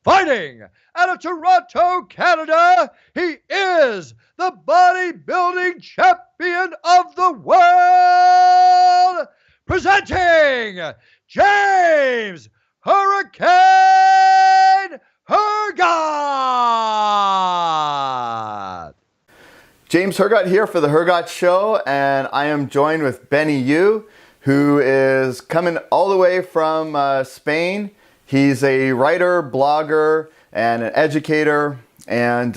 fighting out of Toronto, Canada. He is the bodybuilding champion of the world, presenting James Hurricane Hergott. James Hergott here for the Hergott Show, and I am joined with Benny U, who is coming all the way from Spain. He's a writer, blogger, and an educator, and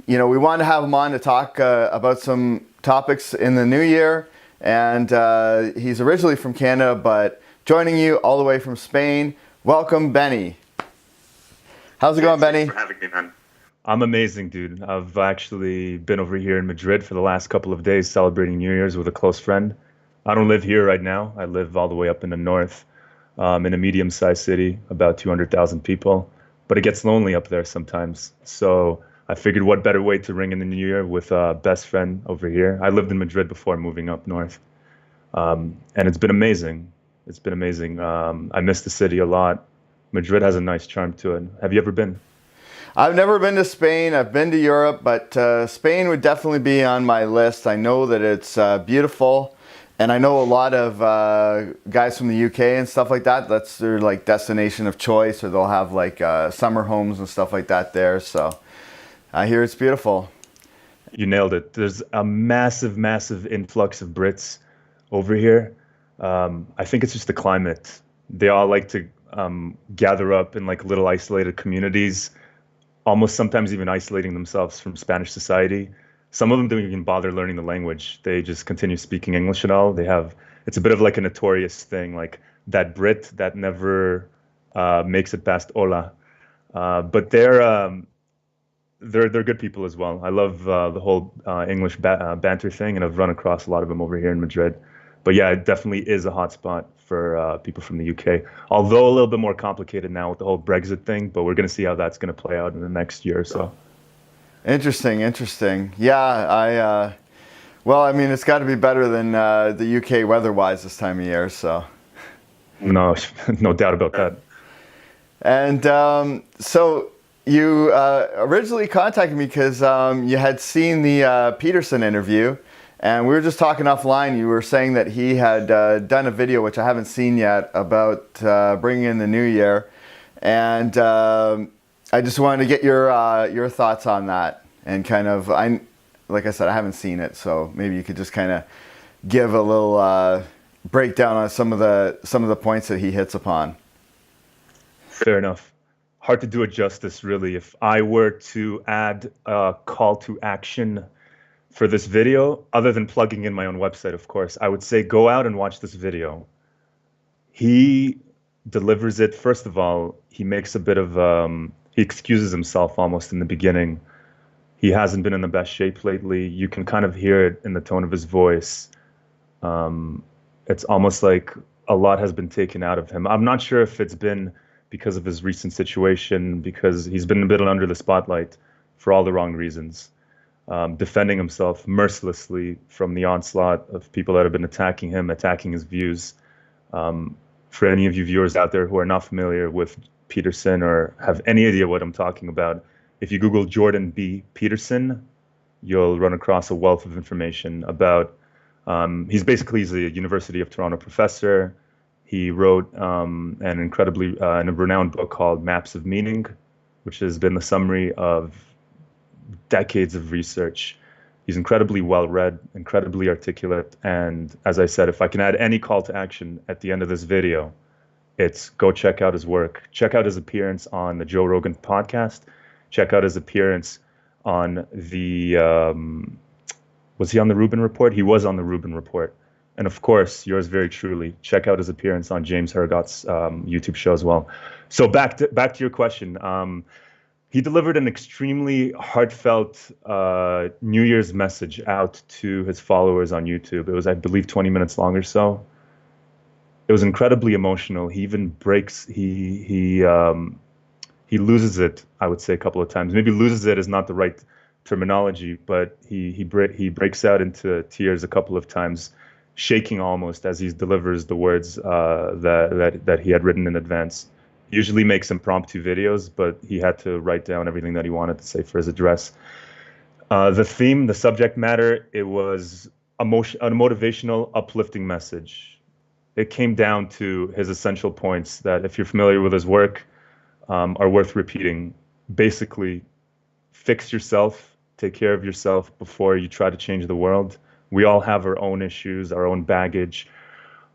we wanted to have him on to talk about some topics in the new year. And he's originally from Canada, but joining you all the way from Spain. Welcome, Benny. How's it going, Benny? Thanks for having me, man. I'm amazing, dude. I've actually been over here in Madrid for the last couple of days celebrating New Year's with a close friend. I don't live here right now. I live all the way up in the north, in a medium-sized city, about 200,000 people. But it gets lonely up there sometimes. So I figured what better way to ring in the new year with a best friend over here. I lived in Madrid before moving up north. And it's been amazing. It's been amazing. I miss the city a lot. Madrid has a nice charm to it. Have you ever been? I've never been to Spain. I've been to Europe, but Spain would definitely be on my list. I know that it's beautiful, and I know a lot of guys from the UK and stuff like that. That's their like destination of choice, or they'll have like summer homes and stuff like that there. So I hear it's beautiful. You nailed it. There's a massive, massive influx of Brits over here. I think it's just the climate. They all like to gather up in like little isolated communities, almost sometimes even isolating themselves from Spanish society. Some of them don't even bother learning the language. They just continue speaking English and all. It's a bit of like a notorious thing, like that Brit that never makes it past hola. But they're good people as well. I love the whole English banter thing, and I've run across a lot of them over here in Madrid. But yeah, it definitely is a hot spot for people from the UK. Although a little bit more complicated now with the whole Brexit thing, but we're going to see how that's going to play out in the next year or so. Interesting. Yeah, I mean, it's got to be better than the UK weather-wise this time of year, so. No, no doubt about that. And so you originally contacted me because you had seen the Peterson interview. And we were just talking offline. You were saying that he had done a video, which I haven't seen yet, about bringing in the new year. And I just wanted to get your thoughts on that. And kind of, like I said, I haven't seen it, so maybe you could just kind of give a little breakdown on some of the points that he hits upon. Fair enough. Hard to do it justice, really. If I were to add a call to action for this video, other than plugging in my own website, of course, I would say go out and watch this video. He delivers it. First of all, he makes a bit of, he excuses himself almost in the beginning. He hasn't been in the best shape lately. You can kind of hear it in the tone of his voice. It's almost like a lot has been taken out of him. I'm not sure if it's been because of his recent situation, because he's been a bit under the spotlight for all the wrong reasons. Defending himself mercilessly from the onslaught of people that have been attacking him, attacking his views. For any of you viewers out there who are not familiar with Peterson or have any idea what I'm talking about, if you Google Jordan B Peterson, you'll run across a wealth of information about, he's a University of Toronto professor. He wrote an a renowned book called Maps of Meaning, which has been the summary of decades of research. He's incredibly well-read, incredibly articulate, and as I said, if I can add any call to action at the end of this video, it's go check out his work. Check out his appearance on the Joe Rogan podcast. Check out his appearance on the, was he on the Rubin Report? He was on the Rubin Report. And of course, yours very truly, check out his appearance on James Hergott's YouTube show as well. So back to your question. He delivered an extremely heartfelt New Year's message out to his followers on YouTube. It was, I believe, 20 minutes long or so. It was incredibly emotional. He even he loses it, I would say, a couple of times. Maybe loses it is not the right terminology, but he breaks out into tears a couple of times, shaking almost as he delivers the words that he had written in advance. He usually makes impromptu videos, but he had to write down everything that he wanted to say for his address. The theme, the subject matter, it was a motivational, uplifting message. It came down to his essential points that, if you're familiar with his work, are worth repeating. Basically, fix yourself, take care of yourself before you try to change the world. We all have our own issues, our own baggage,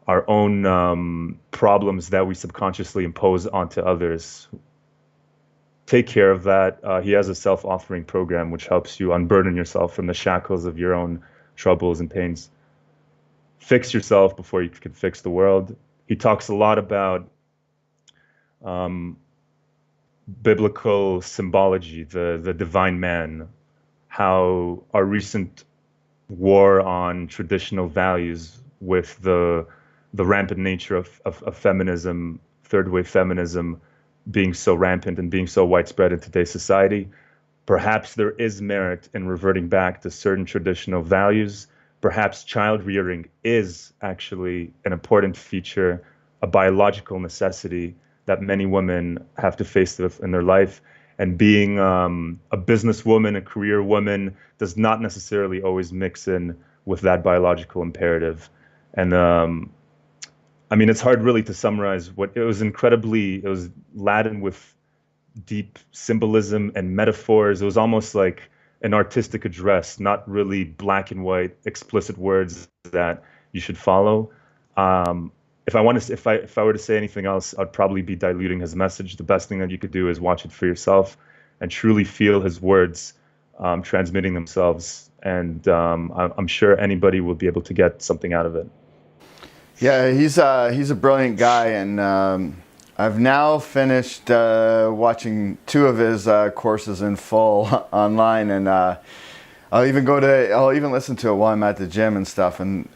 our own problems that we subconsciously impose onto others. Take care of that. He has a self-authoring program which helps you unburden yourself from the shackles of your own troubles and pains. Fix yourself before you can fix the world. He talks a lot about biblical symbology, the divine man, how our recent war on traditional values with the rampant nature of feminism, third wave feminism, being so rampant and being so widespread in today's society. Perhaps there is merit in reverting back to certain traditional values. Perhaps child rearing is actually an important feature, a biological necessity that many women have to face in their life. And being a businesswoman, a career woman, does not necessarily always mix in with that biological imperative. And I mean, it's hard really to summarize what it was. It was laden with deep symbolism and metaphors. It was almost like an artistic address, not really black and white, explicit words that you should follow. If I were to say anything else, I'd probably be diluting his message. The best thing that you could do is watch it for yourself and truly feel his words transmitting themselves. And I'm sure anybody will be able to get something out of it. Yeah, he's a brilliant guy, and I've now finished watching 2 of his courses in full online, and I'll even listen to it while I'm at the gym and stuff, and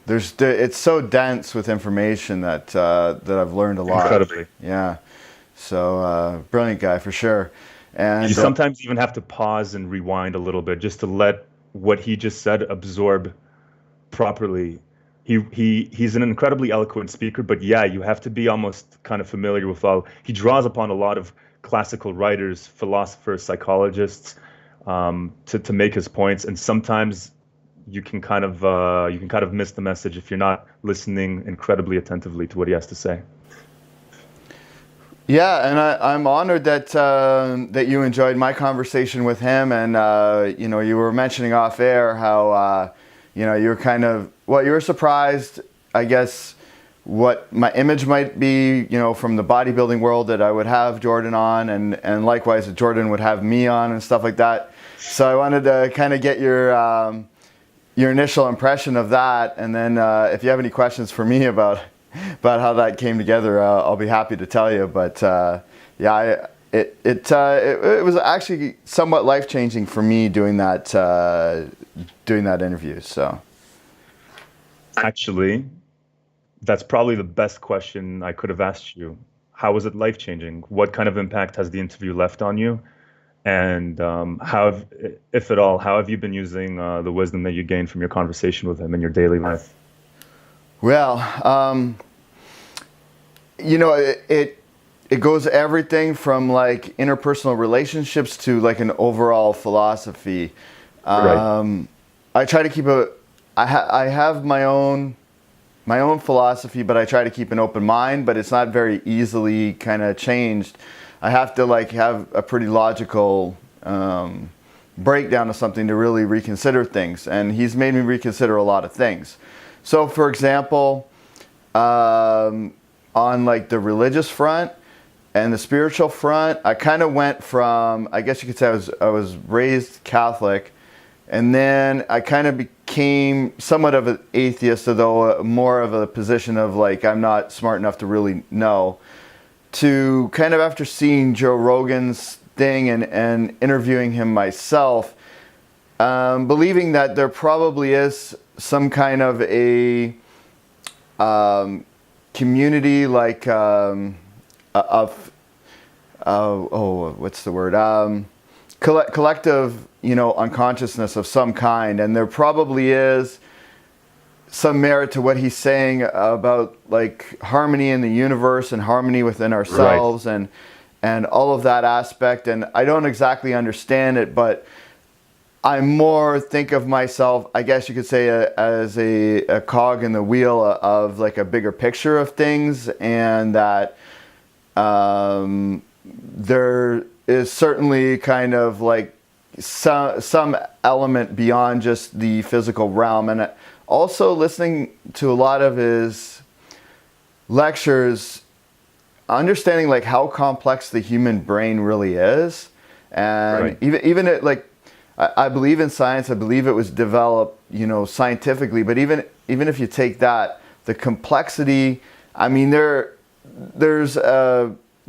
it's so dense with information that I've learned a lot. Incredibly. Yeah. So brilliant guy for sure. And you sometimes even have to pause and rewind a little bit just to let what he just said absorb properly. He's an incredibly eloquent speaker, but yeah, you have to be almost kind of familiar with all. He draws upon a lot of classical writers, philosophers, psychologists to make his points, and sometimes you can kind of miss the message if you're not listening incredibly attentively to what he has to say. Yeah, and I'm honored that you enjoyed my conversation with him, and you were mentioning off air how you were surprised, I guess, what my image might be, from the bodybuilding world, that I would have Jordan on, and likewise that Jordan would have me on and stuff like that. So I wanted to kind of get your initial impression of that, and then if you have any questions for me about how that came together, I'll be happy to tell you. But it was actually somewhat life-changing for me doing that interview. So actually, that's probably the best question I could have asked you. How was it life-changing? What kind of impact has the interview left on you? And if at all, how have you been using the wisdom that you gained from your conversation with him in your daily life? Well, it goes everything from like interpersonal relationships to like an overall philosophy. Right. I try to keep I have my own philosophy, but I try to keep an open mind, but it's not very easily kind of changed. I have to like have a pretty logical breakdown of something to really reconsider things, and he's made me reconsider a lot of things. So for example, on like the religious front and the spiritual front, I kind of went from, I guess you could say I was raised Catholic, and then I kind of became somewhat of an atheist, although more of a position of like I'm not smart enough to really know, to kind of after seeing Joe Rogan's thing and interviewing him myself, believing that there probably is some kind of a community like what's the word? Collective, unconsciousness of some kind, and there probably is some merit to what he's saying about like harmony in the universe and harmony within ourselves, and all of that aspect. And I don't exactly understand it, but I more think of myself, I guess you could say, as a cog in the wheel of like a bigger picture of things, and that there is certainly kind of like some element beyond just the physical realm. And also listening to a lot of his lectures, understanding like how complex the human brain really is, and even it, like, I believe in science. I believe it was developed, scientifically. But even if you take that, the complexity, I mean, there's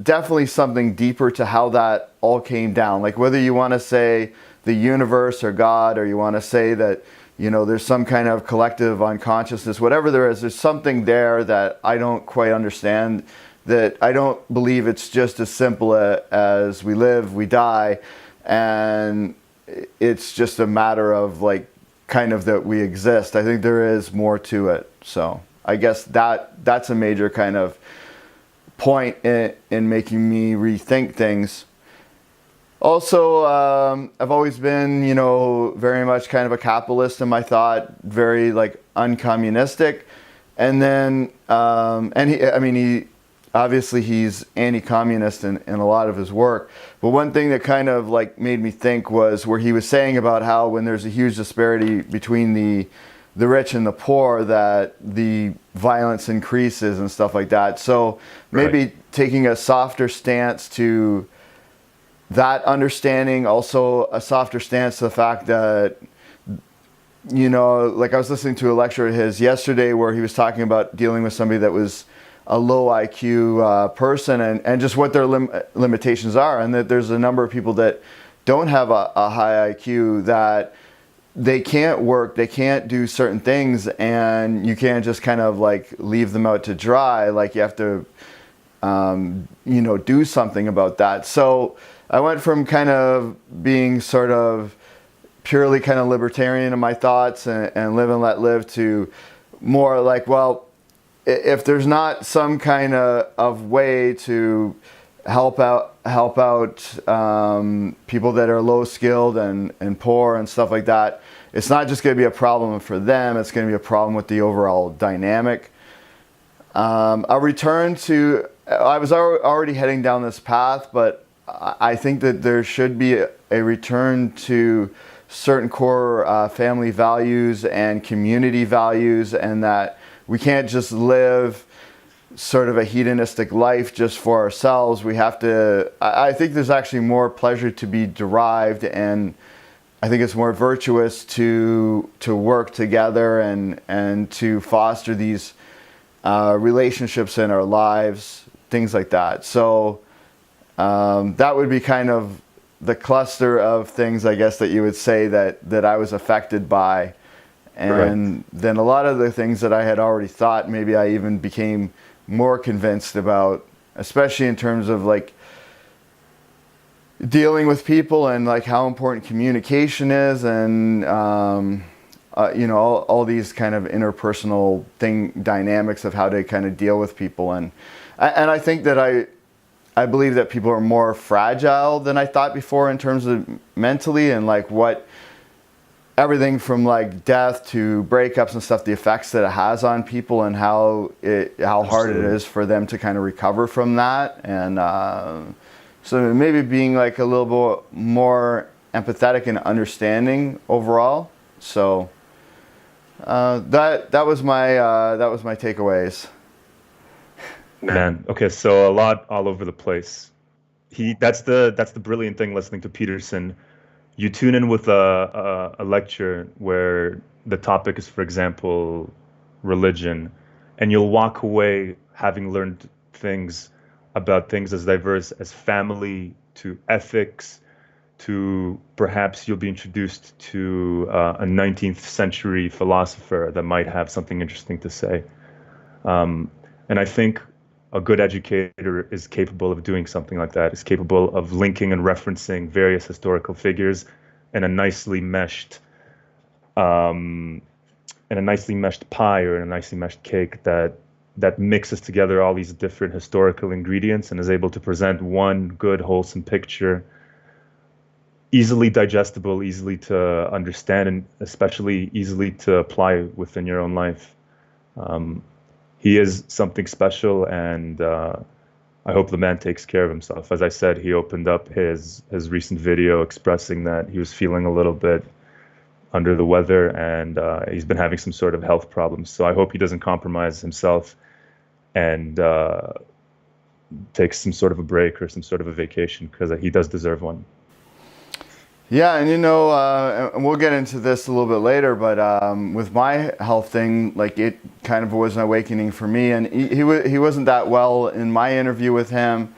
definitely something deeper to how that all came down. Like whether you want to say the universe or God, or you want to say that, there's some kind of collective unconsciousness, whatever there is, there's something there that I don't quite understand. That I don't believe it's just as simple as we live, we die, and it's just a matter of like kind of that we exist. I think there is more to it. So I guess that's a major kind of point in making me rethink things. Also, I've always been, very much kind of a capitalist in my thought, very like uncommunistic. And then, he obviously he's anti-communist in a lot of his work. But one thing that kind of like made me think was where he was saying about how when there's a huge disparity between the rich and the poor, that the violence increases and stuff like that. So maybe taking a softer stance to that understanding, also a softer stance to the fact that, like I was listening to a lecture of his yesterday where he was talking about dealing with somebody that was a low IQ person, and just what their limitations are, and that there's a number of people that don't have a high IQ, that they can't work, they can't do certain things, and you can't just kind of like leave them out to dry. Like you have to, do something about that. So I went from kind of being sort of purely kind of libertarian in my thoughts and live and let live to more like, well, if there's not some kind of way to help out people that are low skilled and poor and stuff like that, it's not just going to be a problem for them, it's going to be a problem with the overall dynamic. A return to, I was already heading down this path, but I think that there should be a return to certain core family values and community values, and that we can't just live sort of a hedonistic life just for ourselves. We have to, I think there's actually more pleasure to be derived, and I think it's more virtuous to work together and to foster these relationships in our lives, things like that. So that would be kind of the cluster of things, I guess, that you would say that I was affected by. And then a lot of the things that I had already thought, maybe I even became more convinced about, especially in terms of like dealing with people and like how important communication is, and all these kind of interpersonal dynamics of how to kind of deal with people. And I think that I believe that people are more fragile than I thought before in terms of mentally, and like what everything from like death to breakups and stuff, the effects that it has on people, and how hard it is for them to kind of recover from that. And so maybe being like a little bit more empathetic and understanding overall. So that was my takeaways. Man, okay, so a lot all over the place. That's the brilliant thing listening to Peterson. You tune in with a lecture where the topic is, for example, religion, and you'll walk away having learned things about things as diverse as family, to ethics, to perhaps you'll be introduced to a 19th century philosopher that might have something interesting to say. And I think a good educator is capable of doing something like that, is capable of linking and referencing various historical figures in a nicely meshed in a nicely meshed pie or in a nicely meshed cake that mixes together all these different historical ingredients and is able to present one good, wholesome picture, easily digestible, easily to understand, and especially easily to apply within your own life. He is something special, and I hope the man takes care of himself. As I said, he opened up his recent video expressing that he was feeling a little bit under the weather, and he's been having some sort of health problems. So I hope he doesn't compromise himself and takes some sort of a break or some sort of a vacation, because he does deserve one. Yeah, and and we'll get into this a little bit later, but with my health thing, like it kind of was an awakening for me, and he wasn't that well in my interview with him,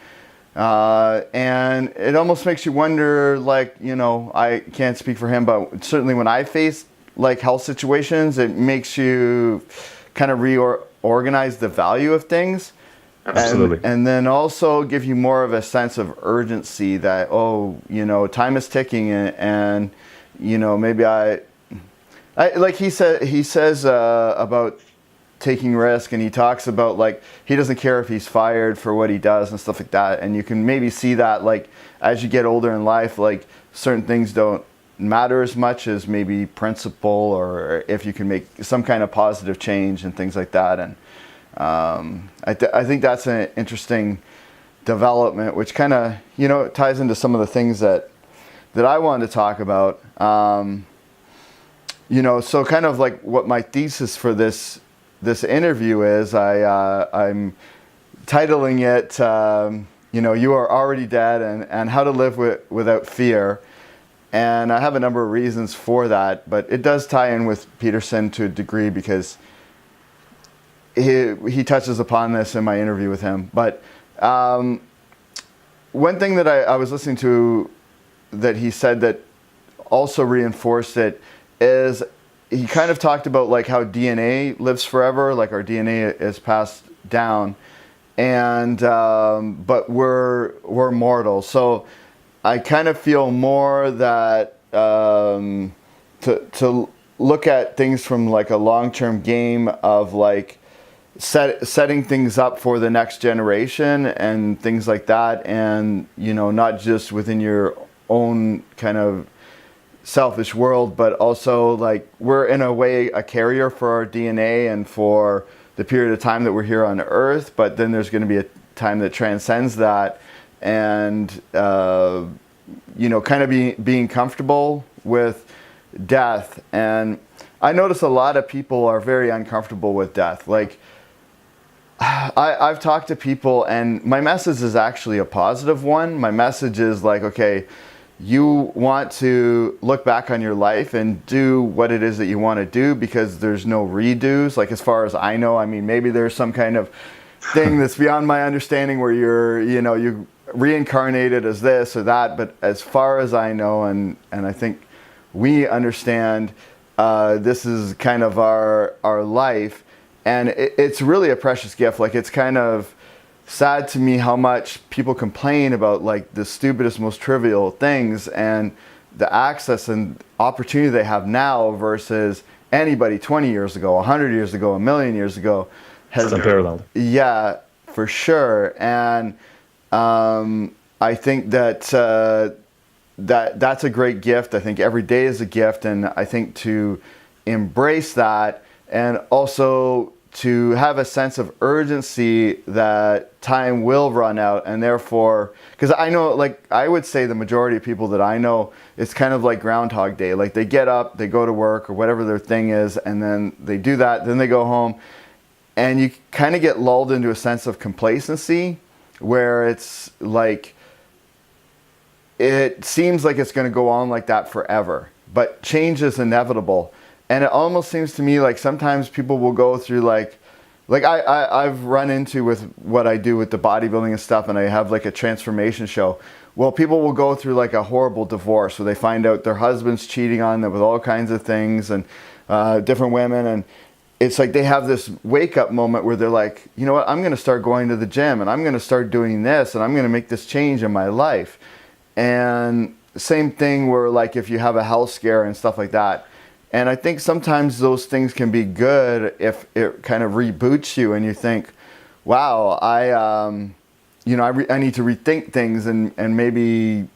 and it almost makes you wonder, like, I can't speak for him, but certainly when I face like health situations, it makes you kind of reorganize the value of things. Absolutely. And then also give you more of a sense of urgency that, time is ticking, and maybe I like he says about taking risk, and he talks about like he doesn't care if he's fired for what he does and stuff like that. And you can maybe see that like as you get older in life, like certain things don't matter as much as maybe principle, or if you can make some kind of positive change and things like that. And I think that's an interesting development, which kind of ties into some of the things that I wanted to talk about. So kind of like what my thesis for this interview is, I'm titling it You Are Already Dead, and How to Live Without Fear. And I have a number of reasons for that, but it does tie in with Peterson to a degree, because he touches upon this in my interview with him. But one thing that I was listening to that he said that also reinforced it is he kind of talked about like how DNA lives forever, like our DNA is passed down, and but we're mortal. So I kind of feel more that to look at things from like a long-term game of like setting things up for the next generation and things like that, and not just within your own kind of selfish world, but also like we're in a way a carrier for our DNA and for the period of time that we're here on Earth, but then there's going to be a time that transcends that, and kind of being comfortable with death. And I notice a lot of people are very uncomfortable with death. Like I've talked to people, and my message is actually a positive one. My message is like, okay, you want to look back on your life and do what it is that you want to do, because there's no redos. Like, as far as I know, I mean, maybe there's some kind of thing that's beyond my understanding where you're, you reincarnated as this or that. But as far as I know, and I think we understand, this is kind of our life. And it's really a precious gift. Like, it's kind of sad to me how much people complain about like the stupidest, most trivial things, and the access and opportunity they have now versus anybody 20 years ago, 100 years ago, a million years ago. Has unparalleled. Yeah, for sure. And I think that that's a great gift. I think every day is a gift, and I think to embrace that, and also to have a sense of urgency that time will run out, and therefore, because I know, like, I would say the majority of people that I know, it's kind of like Groundhog Day. Like, they get up, they go to work or whatever their thing is, and then they do that, then they go home, and you kind of get lulled into a sense of complacency where it's like, it seems like it's going to go on like that forever, but change is inevitable. And it almost seems to me like sometimes people will go through like I've run into with what I do with the bodybuilding and stuff, and I have like a transformation show. Well, people will go through like a horrible divorce where they find out their husband's cheating on them with all kinds of things, and different women, and it's like they have this wake up moment where they're like, you know what, I'm going to start going to the gym, and I'm going to start doing this, and I'm going to make this change in my life. And same thing where like if you have a health scare and stuff like that. And I think sometimes those things can be good if it kind of reboots you and you think, wow, I need to rethink things and maybe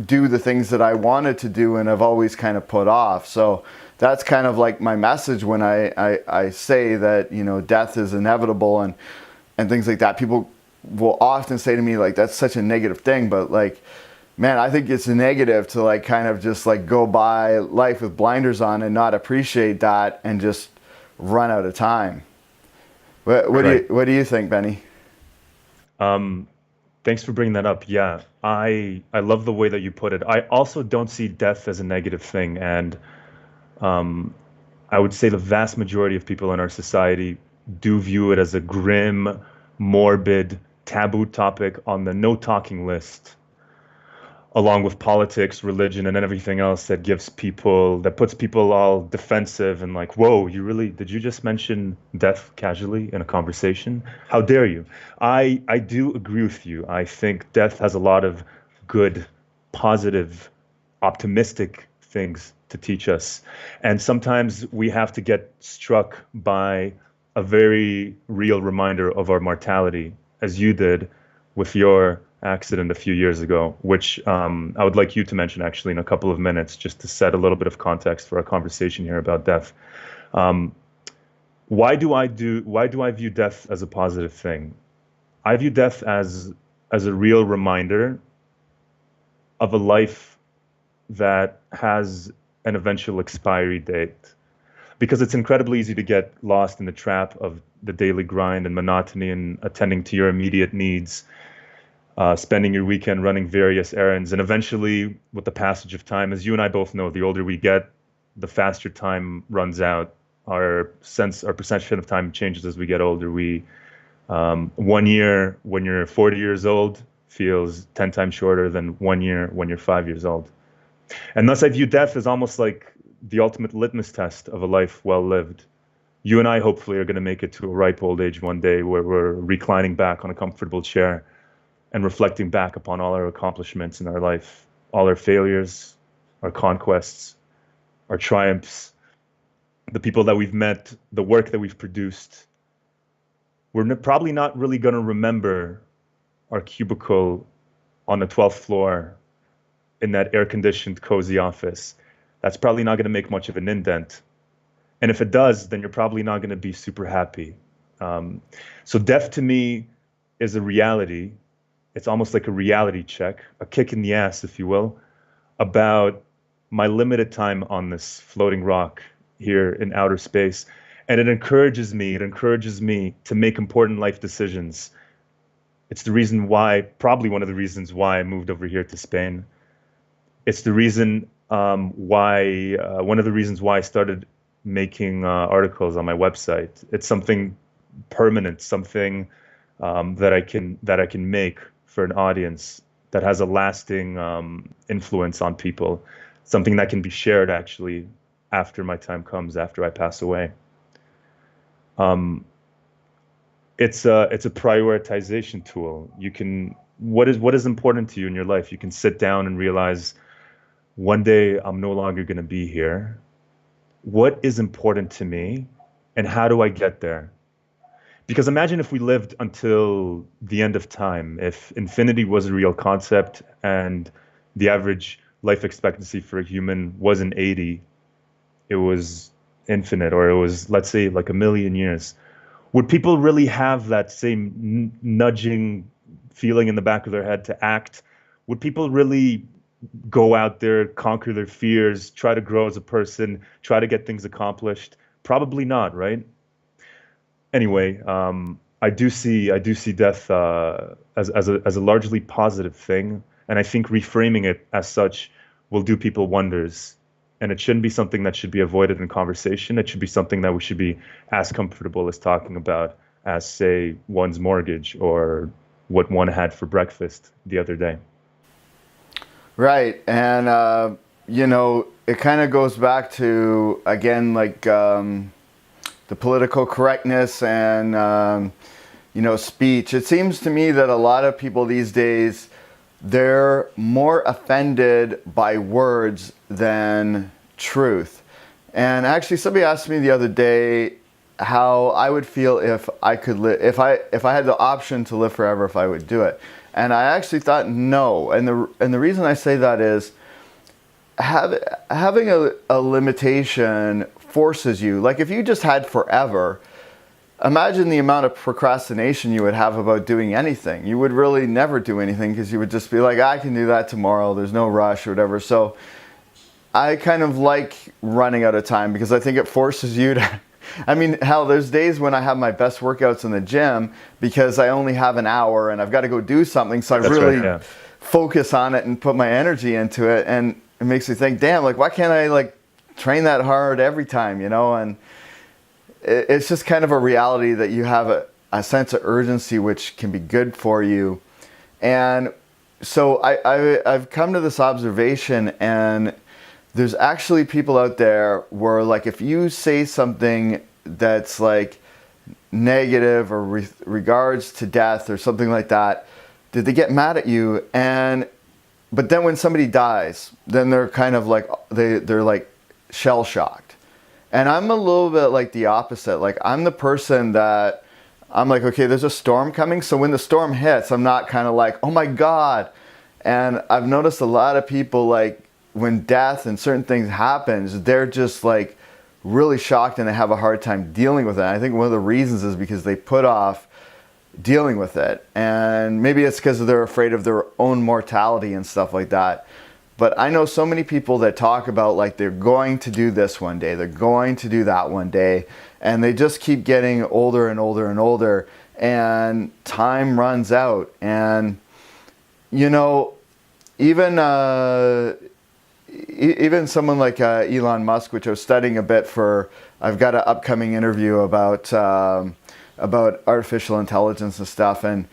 do the things that I wanted to do and have always kind of put off. So that's kind of like my message when I say that, death is inevitable and things like that. People will often say to me, like, that's such a negative thing, but like, man, I think it's a negative to like kind of just like go by life with blinders on and not appreciate that and just run out of time. What do you think, Benny? Thanks for bringing that up. Yeah, I love the way that you put it. I also don't see death as a negative thing, and I would say the vast majority of people in our society do view it as a grim, morbid, taboo topic on the no talking list, along with politics, religion, and everything else that puts people all defensive and like, whoa, did you just mention death casually in a conversation? How dare you? I do agree with you. I think death has a lot of good, positive, optimistic things to teach us. And sometimes we have to get struck by a very real reminder of our mortality, as you did with your accident a few years ago, which I would like you to mention actually in a couple of minutes, just to set a little bit of context for our conversation here about death. Why do I view death as a positive thing? I view death as a real reminder of a life that has an eventual expiry date, because it's incredibly easy to get lost in the trap of the daily grind and monotony and attending to your immediate needs, spending your weekend running various errands. And eventually, with the passage of time, as you and I both know, the older we get, the faster time runs out. Our perception of time changes as we get older. 1 year when you're 40 years old feels 10 times shorter than 1 year when you're 5 years old. And thus I view death as almost like the ultimate litmus test of a life well lived. You and I hopefully are going to make it to a ripe old age one day where we're reclining back on a comfortable chair and reflecting back upon all our accomplishments in our life, all our failures, our conquests, our triumphs, the people that we've met, the work that we've produced. We're probably not really going to remember our cubicle on the 12th floor in that air-conditioned, cozy office. That's probably not going to make much of an indent. And if it does, then you're probably not going to be super happy. So death to me is a reality. It's almost like a reality check, a kick in the ass, if you will, about my limited time on this floating rock here in outer space. And it encourages me to make important life decisions. It's the reason why, probably one of the reasons why I moved over here to Spain. It's the reason one of the reasons why I started making articles on my website. It's something permanent, something that I can make for an audience that has a lasting influence on people, something that can be shared actually after my time comes, after I pass away. It's a prioritization tool. What is important to you in your life? You can sit down and realize, one day I'm no longer going to be here. What is important to me, and how do I get there? Because imagine if we lived until the end of time, if infinity was a real concept and the average life expectancy for a human wasn't 80, it was infinite, or it was, let's say, like 1 million years. Would people really have that same nudging feeling in the back of their head to act? Would people really go out there, conquer their fears, try to grow as a person, try to get things accomplished? Probably not, right? Anyway, I do see death as a largely positive thing, and I think reframing it as such will do people wonders. And it shouldn't be something that should be avoided in conversation. It should be something that we should be as comfortable as talking about as, say, one's mortgage or what one had for breakfast the other day. Right. And, it kind of goes back to, again, like the political correctness and, speech. It seems to me that a lot of people these days, they're more offended by words than truth. And actually, somebody asked me the other day how I would feel if I could live, if I had the option to live forever, if I would do it. And I actually thought no. And the reason I say that is having a limitation forces you. Like if you just had forever, imagine the amount of procrastination you would have about doing anything. You would really never do anything because you would just be like, I can do that tomorrow. There's no rush or whatever. So I kind of like running out of time because I think it forces you to, I mean, hell, there's days when I have my best workouts in the gym because I only have an hour and I've got to go do something. So I really focus on it and put my energy into it. And it makes me think, damn, like, why can't I like train that hard every time, you know? And it's just kind of a reality that you have a sense of urgency, which can be good for you. And so I've come to this observation, and there's actually people out there where, like, if you say something that's like negative or regards to death or something like that, did they get mad at you? But then when somebody dies, then they're kind of like, they're like shell shocked. And I'm a little bit like the opposite. Like I'm the person that I'm like, okay, there's a storm coming. So when the storm hits, I'm not kind of like, oh my God. And I've noticed a lot of people, like when death and certain things happens, they're just like really shocked and they have a hard time dealing with it. And I think one of the reasons is because they put off dealing with it. And maybe it's because they're afraid of their own mortality and stuff like that. But I know so many people that talk about like they're going to do this one day, they're going to do that one day, and they just keep getting older and older and older, and time runs out. And you know, even someone like Elon Musk, which I was studying a bit for, I've got an upcoming interview about artificial intelligence and stuff, and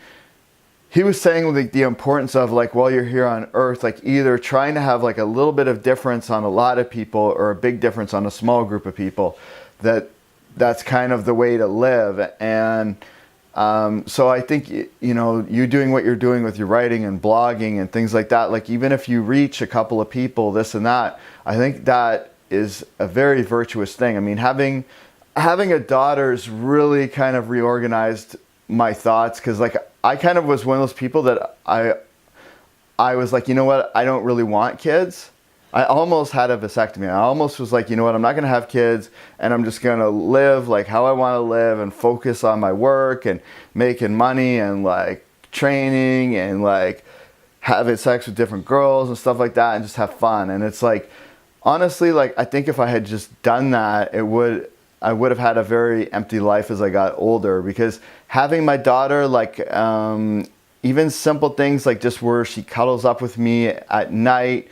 he was saying like the importance of like while you're here on Earth, like either trying to have like a little bit of difference on a lot of people or a big difference on a small group of people. That's kind of the way to live. And so I think, you know, you doing what you're doing with your writing and blogging and things like that, like even if you reach a couple of people, this and that, I think that is a very virtuous thing. I mean, having a daughter's really kind of reorganized my thoughts, because like I kind of was one of those people that I was like, you know what, I don't really want kids. I almost had a vasectomy. I almost was like, you know what, I'm not going to have kids, and I'm just going to live like how I want to live and focus on my work and making money and like training and like having sex with different girls and stuff like that and just have fun. And it's like, honestly, like I think if I had just done that, I would have had a very empty life as I got older, because having my daughter, like even simple things like just where she cuddles up with me at night,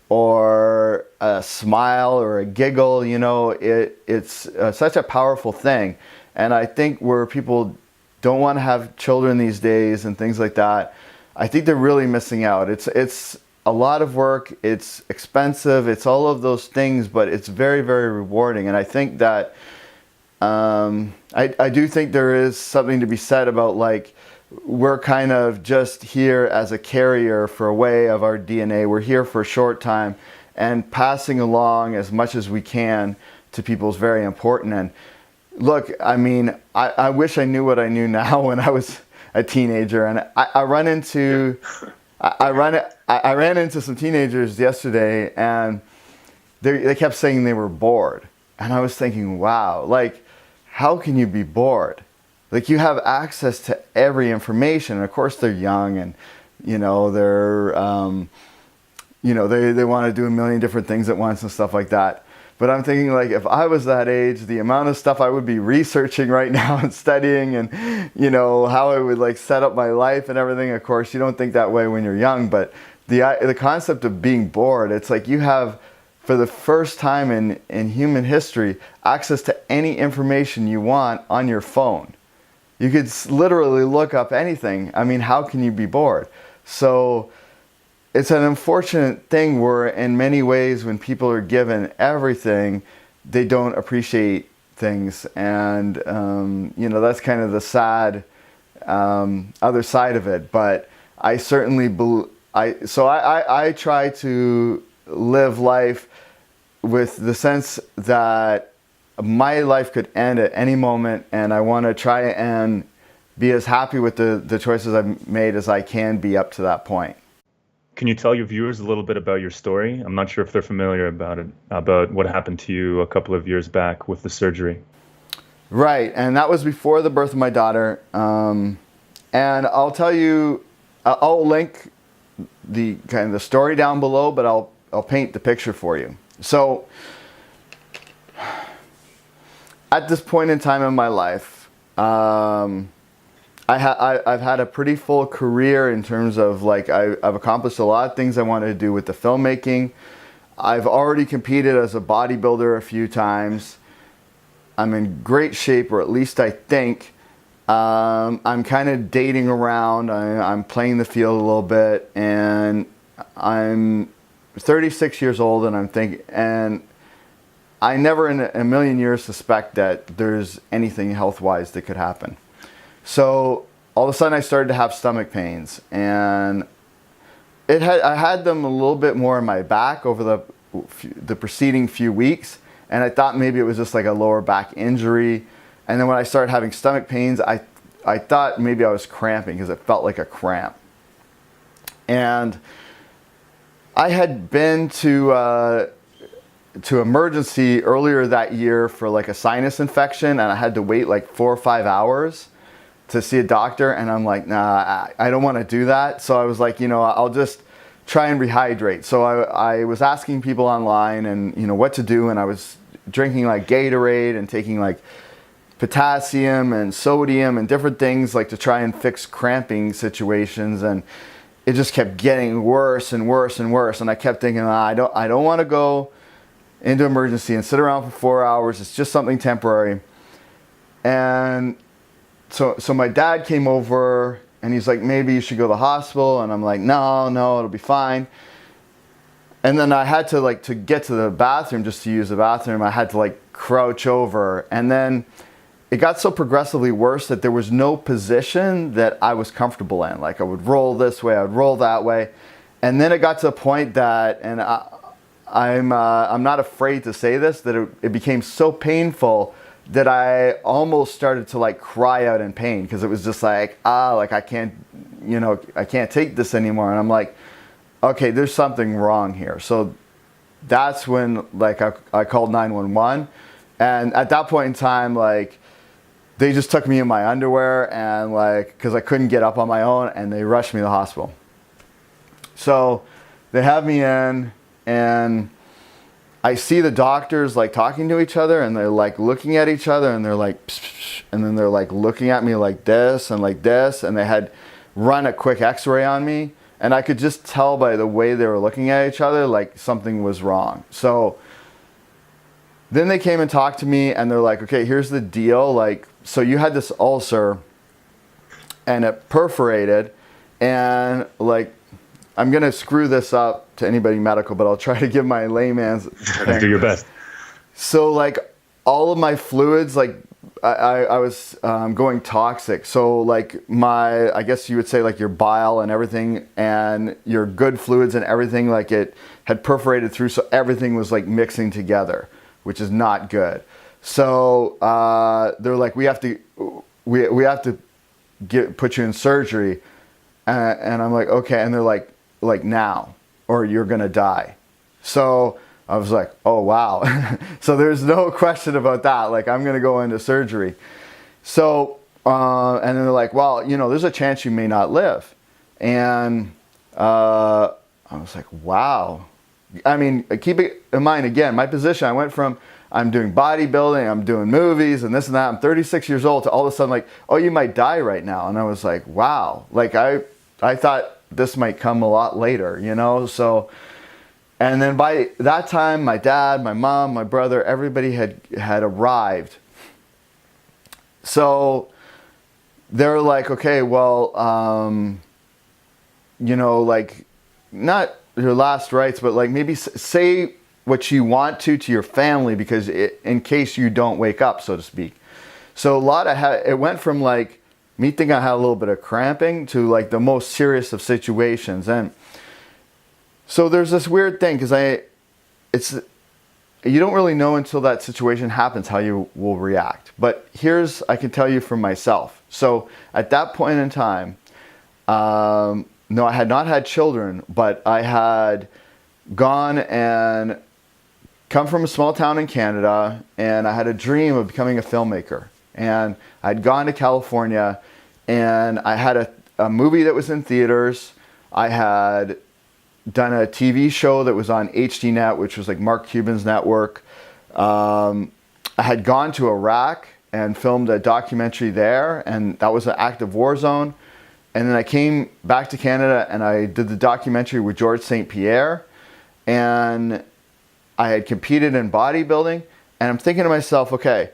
or a smile or a giggle, you know, it's such a powerful thing. And I think where people don't want to have children these days and things like that, I think they're really missing out. It's a lot of work, it's expensive, it's all of those things, but it's very, very rewarding. And I think that I do think there is something to be said about like, we're kind of just here as a carrier for a way of our DNA. We're here for a short time, and passing along as much as we can to people is very important. And look, I mean, I wish I knew what I knew now when I was a teenager. And I ran into some teenagers yesterday, and they kept saying they were bored. And I was thinking, wow, like, how can you be bored? Like, you have access to every information. And of course, they're young, and you know they're they want to do a million different things at once and stuff like that. But I'm thinking, like, if I was that age, the amount of stuff I would be researching right now and studying, and you know how I would like set up my life and everything. Of course, you don't think that way when you're young, but the concept of being bored, it's like you have, for the first time in human history, access to any information you want on your phone. You could literally look up anything. I mean, how can you be bored? So it's an unfortunate thing where in many ways when people are given everything, they don't appreciate things. And, you know, that's kind of the sad other side of it. But I certainly, I try to live life with the sense that my life could end at any moment, and I want to try and be as happy with the choices I've made as I can be up to that point. Can you tell your viewers a little bit about your story? I'm not sure if they're familiar about what happened to you a couple of years back with the surgery. Right, and that was before the birth of my daughter. And I'll tell you, I'll link the kind of the story down below, but I'll paint the picture for you. So, at this point in time in my life, I've had a pretty full career in terms of like I've accomplished a lot of things I wanted to do with the filmmaking. I've already competed as a bodybuilder a few times. I'm in great shape, or at least I think. I'm kind of dating around. I'm playing the field a little bit, and I'm 36 years old, and I never in a million years suspect that there's anything health-wise that could happen. So all of a sudden I started to have stomach pains, and I had them a little bit more in my back over the preceding few weeks, and I thought maybe it was just like a lower back injury. And then when I started having stomach pains, I thought maybe I was cramping because it felt like a cramp. And I had been to emergency earlier that year for like a sinus infection, and I had to wait like 4 or 5 hours to see a doctor, and I'm like, nah, I don't want to do that. So I was like, I'll just try and rehydrate. So I was asking people online and what to do, and I was drinking like Gatorade and taking like potassium and sodium and different things like to try and fix cramping situations, and it just kept getting worse and worse and worse. And I kept thinking, I don't want to go into emergency and sit around for 4 hours. It's just something temporary. And so my dad came over, and he's like, maybe you should go to the hospital. And I'm like, no, it'll be fine. And then I had to get to the bathroom, just to use the bathroom, I had to like crouch over. And then it got so progressively worse that there was no position that I was comfortable in. Like I would roll this way, I would roll that way. And then it got to a point that, and I'm not afraid to say this, that it became so painful that I almost started to like cry out in pain, because it was just like, I can't take this anymore. And I'm like, okay, there's something wrong here. So that's when like I called 911. And at that point in time, like they just took me in my underwear, and like, cause I couldn't get up on my own, and they rushed me to the hospital. So they have me in, and I see the doctors like talking to each other, and they're like looking at each other, and they're like, psh, psh, and then they're like looking at me like this and like this, and they had run a quick x-ray on me, and I could just tell by the way they were looking at each other like something was wrong. So then they came and talked to me, and they're like, okay, here's the deal. Like, so you had this ulcer, and it perforated, and like, I'm going to screw this up to anybody medical, but I'll try to give my layman's thing. Do your best. So like all of my fluids, like I was going toxic. So like I guess you would say like your bile and everything, and your good fluids and everything, like it had perforated through. So everything was like mixing together, which is not good. So they're like, we have to put you in surgery. And I'm like, okay. And they're like now, or you're going to die. So I was like, oh, wow. So there's no question about that. Like, I'm going to go into surgery. So, and then they're like, well, there's a chance you may not live. And I was like, wow. I mean, keep it in mind, again, my position, I went from, I'm doing bodybuilding, I'm doing movies and this and that. I'm 36 years old to all of a sudden like, oh, you might die right now. And I was like, wow. Like I thought this might come a lot later, So, and then by that time, my dad, my mom, my brother, everybody had arrived. So they're like, okay, well, like not your last rites, but like maybe say what you want to your family, because in case you don't wake up, so to speak. So it went from like me thinking I had a little bit of cramping to like the most serious of situations. And so there's this weird thing, because you don't really know until that situation happens how you will react. But I can tell you from myself. So at that point in time, no, I had not had children, but I had gone and come from a small town in Canada, and I had a dream of becoming a filmmaker. And I'd gone to California, and I had a movie that was in theaters. I had done a TV show that was on HDNet, which was like Mark Cuban's network. I had gone to Iraq and filmed a documentary there, and that was an active war zone. And then I came back to Canada and I did the documentary with George St. Pierre, and I had competed in bodybuilding. And I'm thinking to myself, okay,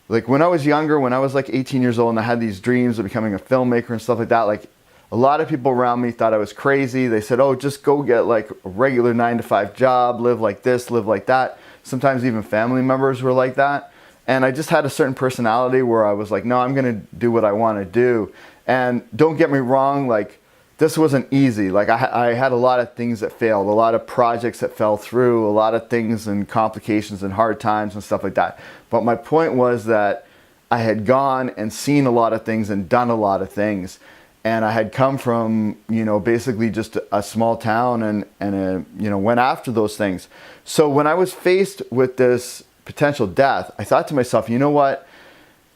like when I was younger, when I was like 18 years old and I had these dreams of becoming a filmmaker and stuff like that, like a lot of people around me thought I was crazy. They said, oh, just go get like a regular 9-to-5 job, live like this, live like that. Sometimes even family members were like that. And I just had a certain personality where I was like, no, I'm going to do what I want to do. And don't get me wrong, like this wasn't easy. Like I had a lot of things that failed, a lot of projects that fell through, a lot of things and complications and hard times and stuff like that. But my point was that I had gone and seen a lot of things and done a lot of things. And I had come from, basically just a small town and went after those things. So when I was faced with this potential death, I thought to myself, you know what?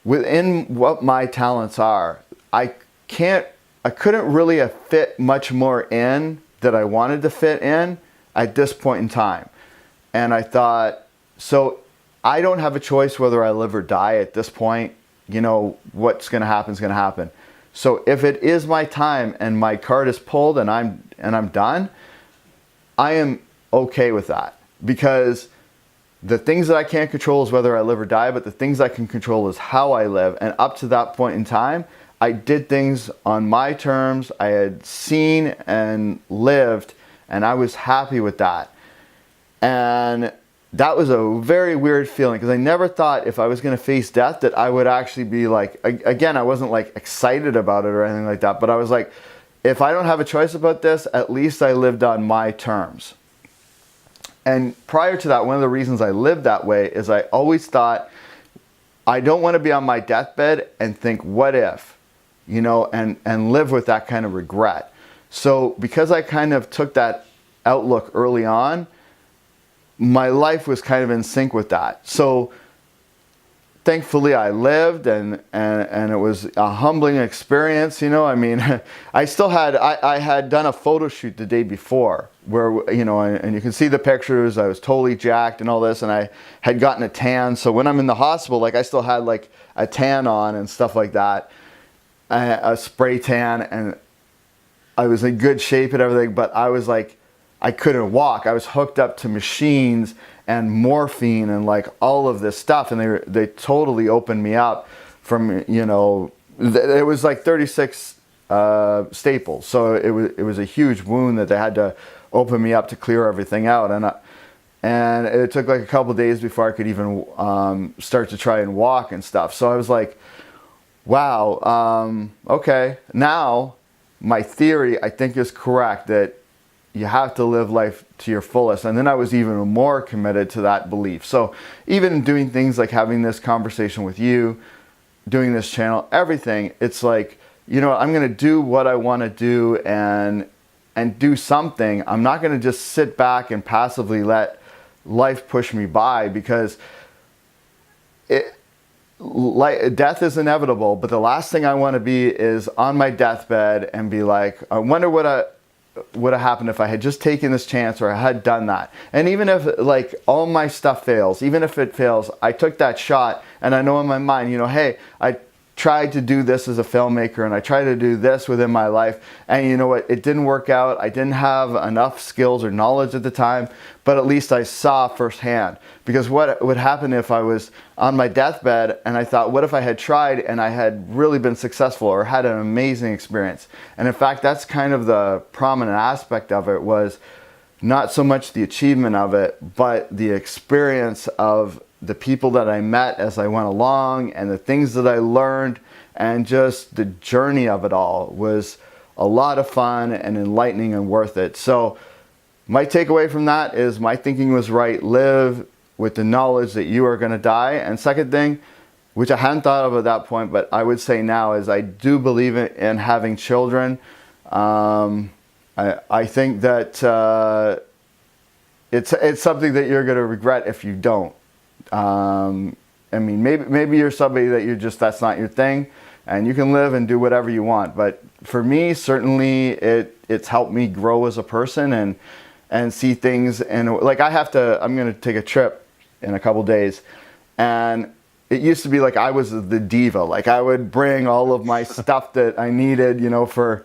Within what my talents are, I couldn't really have fit much more in that I wanted to fit in at this point in time. And I thought, so I don't have a choice whether I live or die at this point. What's going to happen is going to happen. So if it is my time and my card is pulled and I'm done, I am okay with that, because the things that I can't control is whether I live or die, but the things I can control is how I live. And up to that point in time, I did things on my terms. I had seen and lived, and I was happy with that. And that was a very weird feeling, because I never thought if I was going to face death that I would actually be like, again, I wasn't like excited about it or anything like that, but I was like, if I don't have a choice about this, at least I lived on my terms. And prior to that, one of the reasons I lived that way is I always thought, I don't want to be on my deathbed and think, what if, and live with that kind of regret. So because I kind of took that outlook early on, my life was kind of in sync with that. So thankfully I lived, and it was a humbling experience. I still had, I had done a photo shoot the day before where, and you can see the pictures. I was totally jacked and all this, and I had gotten a tan. So when I'm in the hospital, like I still had like a tan on and stuff like that, a spray tan, and I was in good shape and everything, but I was like, I couldn't walk. I was hooked up to machines and morphine and like all of this stuff. And they totally opened me up from, it was like 36 staples. So it was a huge wound that they had to open me up to clear everything out. And it took like a couple of days before I could even start to try and walk and stuff. So I was like, wow, okay. Now my theory, I think, is correct, that you have to live life to your fullest. And then I was even more committed to that belief. So even doing things like having this conversation with you, doing this channel, everything, it's like, I'm going to do what I want to do and do something. I'm not going to just sit back and passively let life push me by, because death is inevitable. But the last thing I want to be is on my deathbed and be like, I wonder what would have happened if I had just taken this chance, or I had done that. And even if like all my stuff fails, even if it fails, I took that shot, and I know in my mind, hey, I tried to do this as a filmmaker, and I tried to do this within my life, and you know what, it didn't work out. I didn't have enough skills or knowledge at the time, but at least I saw firsthand. Because what would happen if I was on my deathbed and I thought, what if I had tried and I had really been successful or had an amazing experience? And in fact, that's kind of the prominent aspect of it, was not so much the achievement of it, but the experience of the people that I met as I went along, and the things that I learned, and just the journey of it all was a lot of fun and enlightening and worth it. So my takeaway from that is my thinking was right. Live with the knowledge that you are going to die. And second thing, which I hadn't thought of at that point, but I would say now, is I do believe in having children. I think that it's something that you're going to regret if you don't. I mean, maybe you're somebody that that's not your thing, and you can live and do whatever you want. But for me, certainly it's helped me grow as a person and see things. And like I'm going to take a trip in a couple days, and it used to be like I was the diva. Like I would bring all of my stuff that I needed, for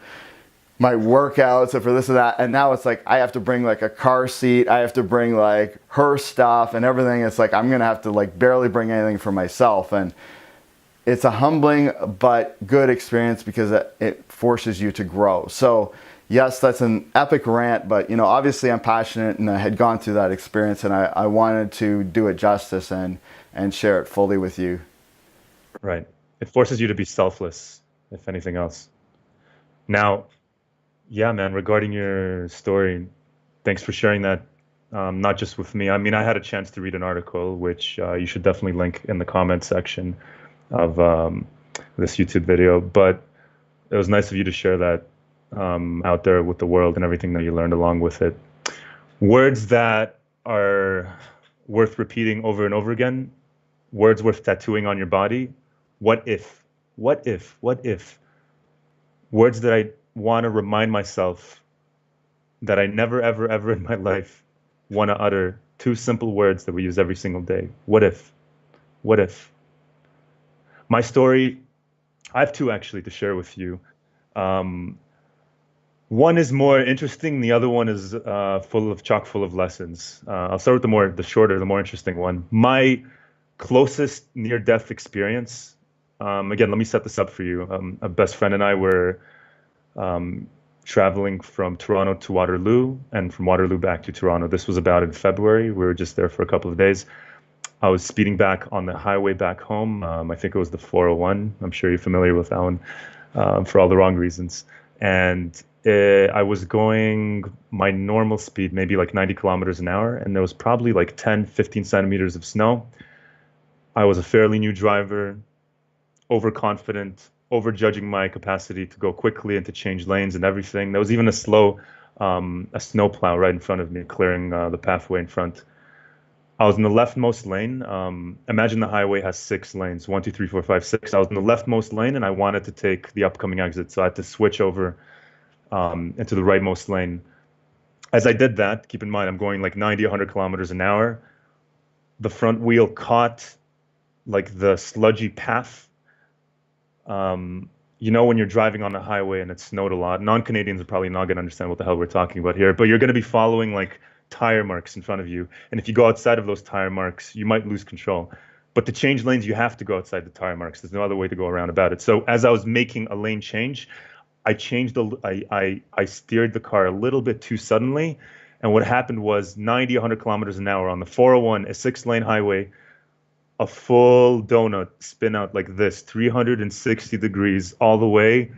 my workouts and for this and that. And now it's like I have to bring like a car seat. I have to bring like her stuff and everything. It's like I'm going to have to like barely bring anything for myself. And it's a humbling but good experience because it forces you to grow. So yes, that's an epic rant, but obviously I'm passionate and I had gone through that experience, and I wanted to do it justice and share it fully with you. Right. It forces you to be selfless, if anything else. Now, yeah, man, regarding your story, thanks for sharing that, not just with me. I mean, I had a chance to read an article, which you should definitely link in the comment section of this YouTube video, but it was nice of you to share that out there with the world and everything that you learned along with it. Words that are worth repeating over and over again, words worth tattooing on your body. What if? What if? What if? Words that I want to remind myself that I never, ever, ever in my life want to utter. Two simple words that we use every single day. What if? What if? My story, I have two actually to share with you. One is more interesting. The other one is chock full of lessons. I'll start with the shorter, the more interesting one. My closest near-death experience. Again, let me set this up for you. A best friend and I were traveling from Toronto to Waterloo, and from Waterloo back to Toronto. This was about in February. We were just there for a couple of days. I was speeding back on the highway back home. I think it was the 401. I'm sure you're familiar with that one, for all the wrong reasons. And I was going my normal speed, maybe like 90 kilometers an hour, and there was probably like 10, 15 centimeters of snow. I was a fairly new driver, overconfident, overjudging my capacity to go quickly and to change lanes and everything. There was even a snowplow right in front of me, clearing the pathway in front. I was in the leftmost lane. Imagine the highway has 6 lanes, 1, 2, 3, 4, 5, 6. I was in the leftmost lane, and I wanted to take the upcoming exit, so I had to switch over into the rightmost lane. As I did that, keep in mind, I'm going like 90, 100 kilometers an hour. The front wheel caught like the sludgy path. When you're driving on the highway and it snowed a lot, non-Canadians are probably not going to understand what the hell we're talking about here, but you're going to be following like tire marks in front of you. And if you go outside of those tire marks, you might lose control. But to change lanes, you have to go outside the tire marks. There's no other way to go around about it. So as I was making a lane change, I steered the car a little bit too suddenly. And what happened was 90, 100 kilometers an hour on the 401, a 6-lane highway, a full donut spin out like this, 360 degrees all the way.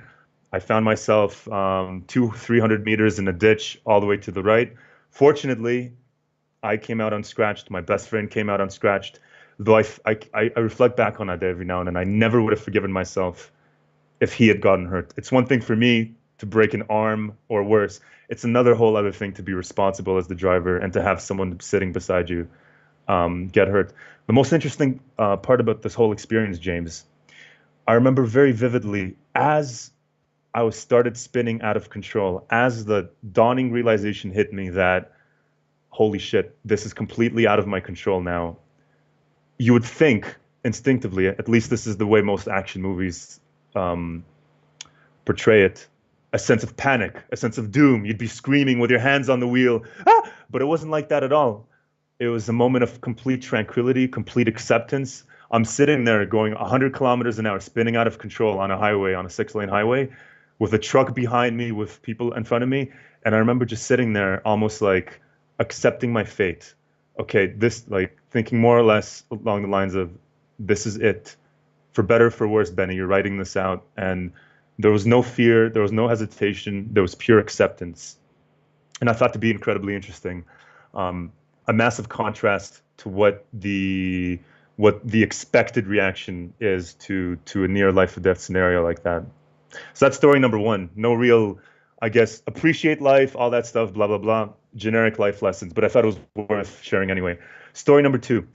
I found myself 200-300 meters in a ditch all the way to the right. Fortunately, I came out unscratched. My best friend came out unscratched. Though I reflect back on that day every now and then. I never would have forgiven myself if he had gotten hurt. It's one thing for me to break an arm or worse. It's another whole other thing to be responsible as the driver and to have someone sitting beside you get hurt. The most interesting part about this whole experience, James, I remember very vividly as I started spinning out of control, as the dawning realization hit me that, holy shit, this is completely out of my control now. You would think instinctively, at least this is the way most action movies portray it, a sense of panic, a sense of doom. You'd be screaming with your hands on the wheel. Ah! But it wasn't like that at all. It was a moment of complete tranquility, complete acceptance. I'm sitting there going 100 kilometers an hour, spinning out of control on a highway, on a 6-lane highway, with a truck behind me, with people in front of me. And I remember just sitting there almost like accepting my fate. Okay, this, like thinking more or less along the lines of, this is it. For better, for worse, Benny, you're writing this out. And there was no fear, there was no hesitation, there was pure acceptance. And I thought to be incredibly interesting. I a massive contrast to what the expected reaction is to a near life or death scenario like that. So that's story number one. No real, I guess, appreciate life, all that stuff, blah, blah, blah, generic life lessons, but I thought it was worth sharing anyway. Story number two.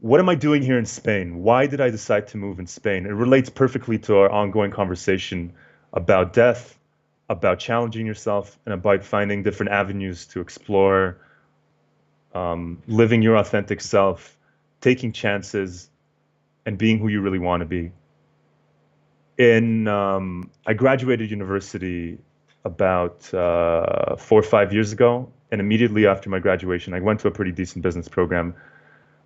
What am I doing here in Spain? Why did I decide to move in Spain? It relates perfectly to our ongoing conversation about death, about challenging yourself, and about finding different avenues to explore, living your authentic self, taking chances, and being who you really want to be. I graduated university about 4 or 5 years ago, and immediately after my graduation, I went to a pretty decent business program.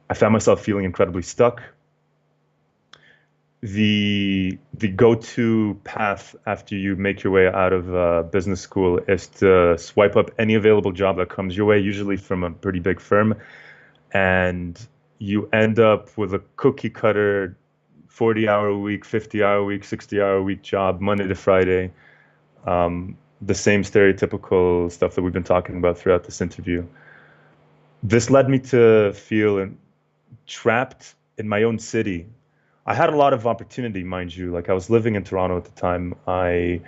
I found myself feeling incredibly stuck. The go-to path after you make your way out of business school is to swipe up any available job that comes your way, usually from a pretty big firm, and you end up with a cookie cutter 40-hour a week, 50-hour a week, 60-hour a week job, Monday to Friday. The same stereotypical stuff that we've been talking about throughout this interview. This led me to feel trapped in my own city. I had a lot of opportunity, mind you. Like, I was living in Toronto at the time. I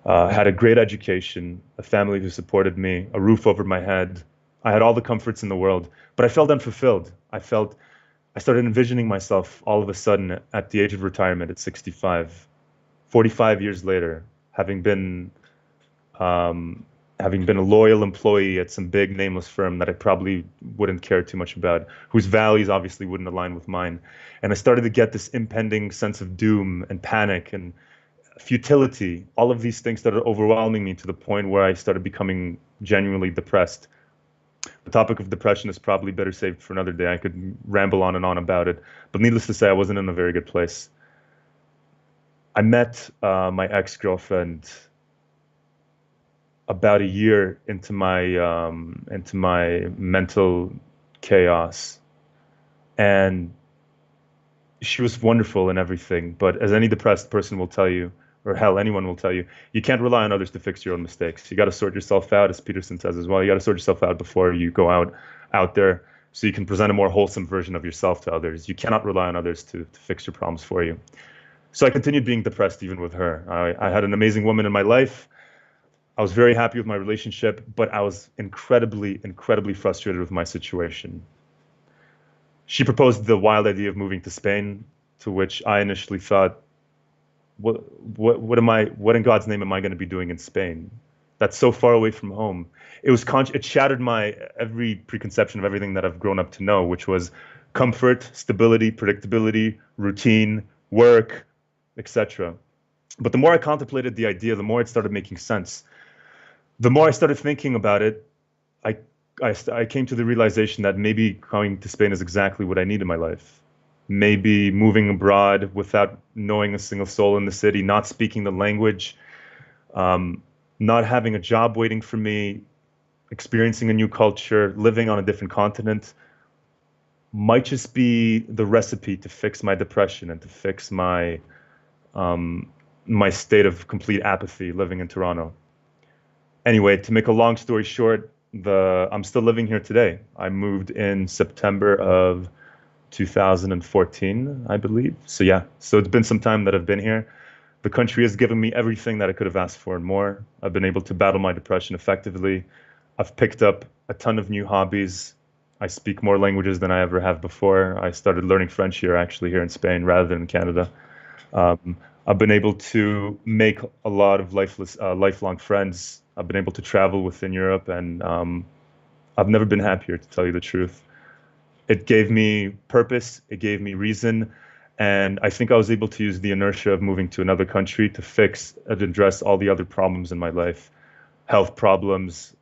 had a great education, a family who supported me, a roof over my head. I had all the comforts in the world, but I felt unfulfilled. I started envisioning myself all of a sudden at the age of retirement at 65, 45 years later, having been a loyal employee at some big nameless firm that I probably wouldn't care too much about, whose values obviously wouldn't align with mine. And I started to get this impending sense of doom and panic and futility. All of these things started overwhelming me to the point where I started becoming genuinely depressed. The topic of depression is probably better saved for another day. I could ramble on and on about it. But needless to say, I wasn't in a very good place. I met my ex-girlfriend about a year into my mental chaos, and she was wonderful and everything. But as any depressed person will tell you, or hell, anyone will tell you, you can't rely on others to fix your own mistakes. You got to sort yourself out, as Peterson says as well. You got to sort yourself out before you go out there, so you can present a more wholesome version of yourself to others. You cannot rely on others to fix your problems for you. So I continued being depressed even with her. I had an amazing woman in my life. I was very happy with my relationship, but I was incredibly, incredibly frustrated with my situation. She proposed the wild idea of moving to Spain, to which I initially thought, what in God's name am I going to be doing in Spain? That's so far away from home. It shattered my every preconception of everything that I've grown up to know, which was comfort, stability, predictability, routine, work, etc. But the more I contemplated the idea, the more it started making sense. The more I started thinking about it, I came to the realization that maybe coming to Spain is exactly what I need in my life. Maybe moving abroad without knowing a single soul in the city, not speaking the language, not having a job waiting for me, experiencing a new culture, living on a different continent, might just be the recipe to fix my depression and to fix my state of complete apathy living in Toronto. Anyway, to make a long story short, I'm still living here today. I moved in September of 2014, I believe. So yeah, so it's been some time that I've been here. The country has given me everything that I could have asked for and more. I've been able to battle my depression effectively. I've picked up a ton of new hobbies. I speak more languages than I ever have before. I started learning French here in Spain, rather than in Canada. I've been able to make a lot of lifelong friends. I've been able to travel within Europe, and I've never been happier, to tell you the truth. It gave me purpose, it gave me reason, and I think I was able to use the inertia of moving to another country to fix and address all the other problems in my life, health problems,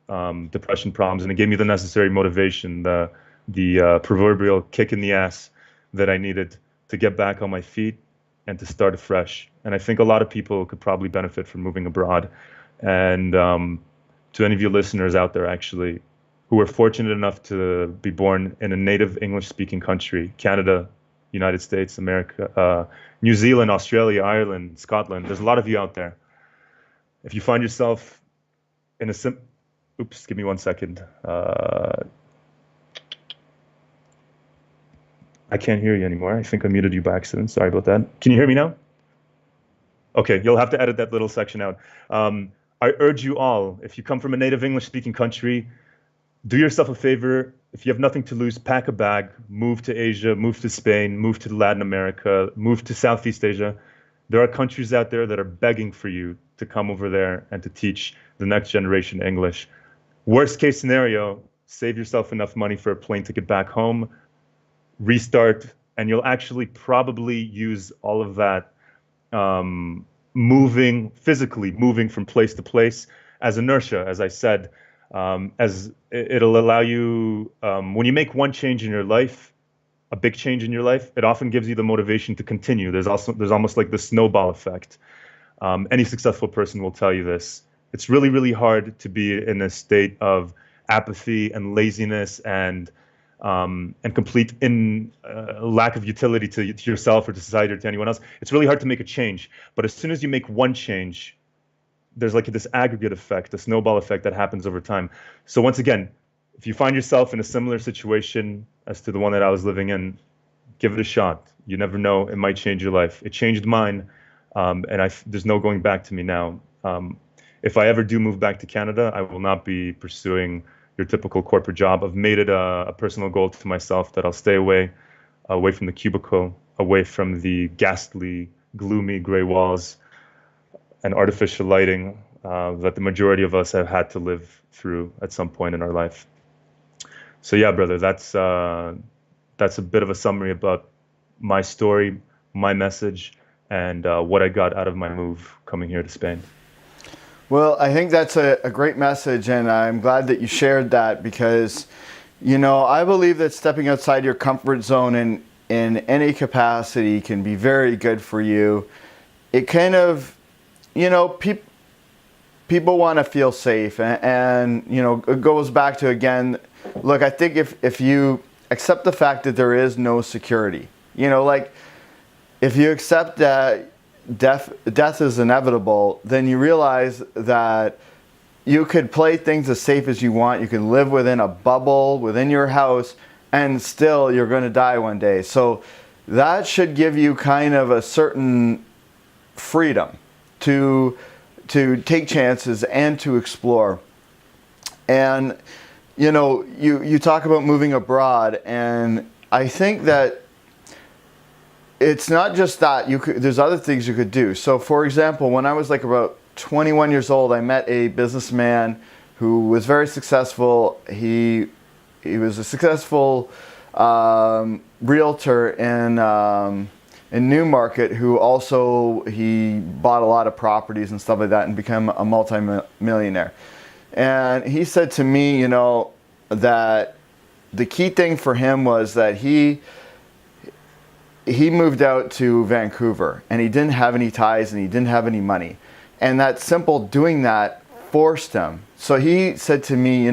depression problems, and it gave me the necessary motivation, the proverbial kick in the ass that I needed to get back on my feet and to start afresh. And I think a lot of people could probably benefit from moving abroad. And to any of you listeners out there, actually, who are fortunate enough to be born in a native English-speaking country, Canada, United States, America, New Zealand, Australia, Ireland, Scotland, there's a lot of you out there. If you find yourself in a oops, give me 1 second. I can't hear you anymore. I think I muted you by accident. Sorry about that. Can you hear me now? Okay, you'll have to edit that little section out. I urge you all, if you come from a native English-speaking country, do yourself a favor. If you have nothing to lose, pack a bag, move to Asia, move to Spain, move to Latin America, move to Southeast Asia. There are countries out there that are begging for you to come over there and to teach the next generation English. Worst case scenario, save yourself enough money for a plane ticket back home, restart, and you'll actually probably use all of that physically moving from place to place as inertia, as I said, as it'll allow you, when you make one change in your life, a big change in your life, it often gives you the motivation to continue. There's almost like the snowball effect. Any successful person will tell you this. It's really, really hard to be in a state of apathy and laziness and complete lack of utility to yourself or to society or to anyone else. It's really hard to make a change. But as soon as you make one change, there's like this aggregate effect, a snowball effect that happens over time. So once again, if you find yourself in a similar situation as to the one that I was living in, give it a shot. You never know, it might change your life. It changed mine, and there's no going back to me now. If I ever do move back to Canada, I will not be pursuing your typical corporate job. I've made it a personal goal to myself that I'll stay away from the cubicle, away from the ghastly, gloomy gray walls and artificial lighting that the majority of us have had to live through at some point in our life. So yeah, brother, that's a bit of a summary about my story, my message, and what I got out of my move coming here to Spain. Well, I think that's a great message, and I'm glad that you shared that because, I believe that stepping outside your comfort zone in any capacity can be very good for you. It kind of, people want to feel safe, and it goes back to, again, look, I think if you accept the fact that there is no security, like if you accept that death is inevitable, then you realize that you could play things as safe as you want. You can live within a bubble within your house, and still you're going to die one day. So that should give you kind of a certain freedom to take chances and to explore. And you talk about moving abroad, and I think that it's not just that. There's other things you could do. So, for example, when I was like about 21 years old, I met a businessman who was very successful. He was a successful realtor in Newmarket, who also he bought a lot of properties and stuff like that and became a multi-millionaire. And he said to me, that the key thing for him was that he moved out to Vancouver, and he didn't have any ties and he didn't have any money. And that simple doing that forced him. So he said to me,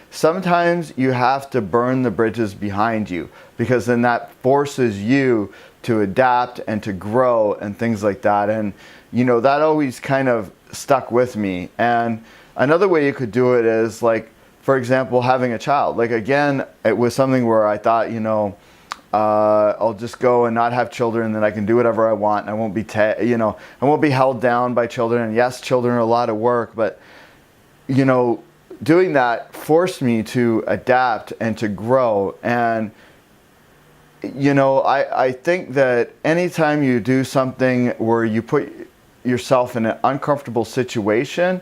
sometimes you have to burn the bridges behind you, because then that forces you to adapt and to grow and things like that. And, that always kind of stuck with me. And another way you could do it is, like, for example, having a child. Like, again, it was something where I thought, I'll just go and not have children, and then I can do whatever I want, and I won't be, I won't be held down by children. And yes, children are a lot of work, but doing that forced me to adapt and to grow. And I think that anytime you do something where you put yourself in an uncomfortable situation,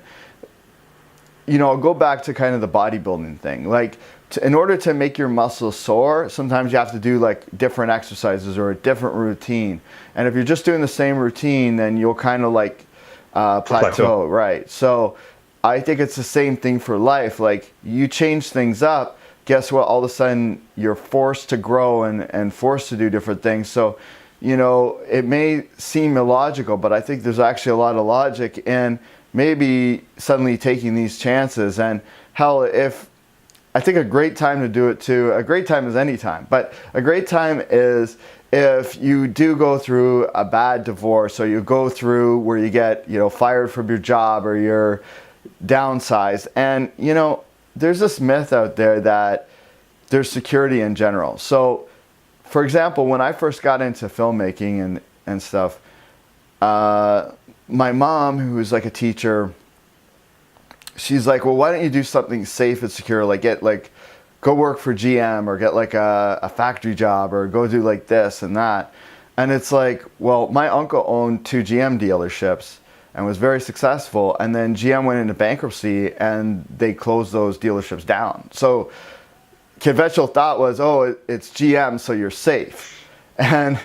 I'll go back to kind of the bodybuilding thing. Like, in order to make your muscles sore, sometimes you have to do like different exercises or a different routine. And if you're just doing the same routine, then you'll kind of like plateau, right? So I think it's the same thing for life. Like, you change things up, guess what? All of a sudden you're forced to grow and forced to do different things. So, it may seem illogical, but I think there's actually a lot of logic in maybe suddenly taking these chances. And hell, I think a great time to do it too, a great time is any time, but a great time is if you do go through a bad divorce, or you go through where you get, fired from your job, or you're downsized. And, there's this myth out there that there's security in general. So for example, when I first got into filmmaking and stuff, my mom, who was like a teacher, she's like, well, why don't you do something safe and secure, like go work for GM or get like a factory job or go do like this and that. And it's like, well, my uncle owned 2 GM dealerships and was very successful. And then GM went into bankruptcy and they closed those dealerships down. So conventional thought was, oh, it's GM, so you're safe. And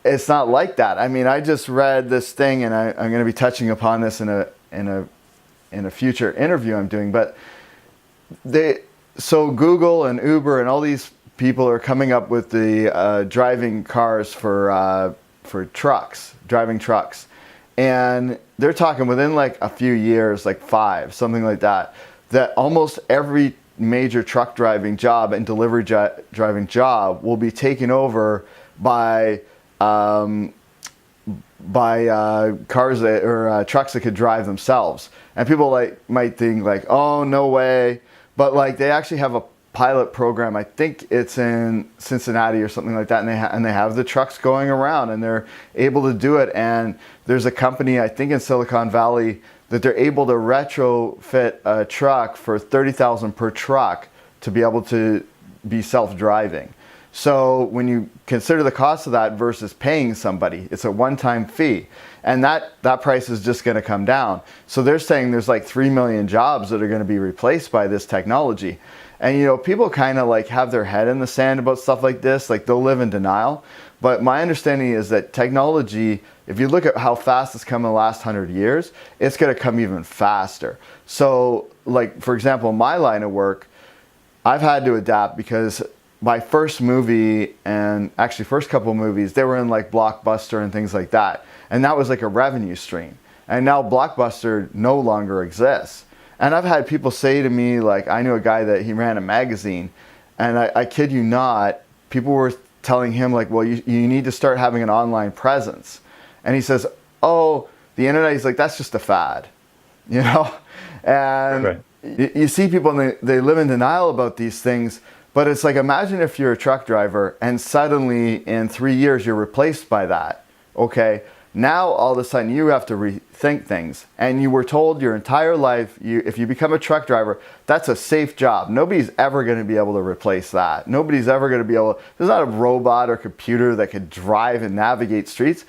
it's not like that. I mean, I just read this thing, and I'm going to be touching upon this in a future interview I'm doing. But so Google and Uber and all these people are coming up with the driving cars for trucks, driving trucks, and they're talking within like a few years, like 5, something like that, that almost every major truck driving job and delivery driving job will be taken over by cars that, or trucks that could drive themselves. And people might think like, oh, no way. But like they actually have a pilot program. I think it's in Cincinnati or something like that. And they have the trucks going around and they're able to do it. And there's a company, I think in Silicon Valley, that they're able to retrofit a truck for $30,000 per truck to be able to be self-driving. So when you consider the cost of that versus paying somebody, it's a one-time fee. And that price is just going to come down. So they're saying there's like 3 million jobs that are going to be replaced by this technology. And you know, people kind of like have their head in the sand about stuff like this, like they'll live in denial. But my understanding is that technology, if you look at how fast it's come in the last 100 years, it's going to come even faster. So like, for example, my line of work, I've had to adapt because my first movie, and actually first couple movies, they were in like Blockbuster and things like that. And that was like a revenue stream. And now Blockbuster no longer exists. And I've had people say to me, like, I knew a guy that he ran a magazine, and I kid you not, people were telling him like, well, you need to start having an online presence. And he says, oh, the internet, he's like, that's just a fad, you know? And right. You see people and they live in denial about these things, but it's like, imagine if you're a truck driver and suddenly in 3 years you're replaced by that, okay? Now all of a sudden you have to rethink things, and you were told your entire life, if you become a truck driver, that's a safe job. Nobody's ever going to be able to replace that. Nobody's ever going to be able, there's not a robot or computer that could drive and navigate streets.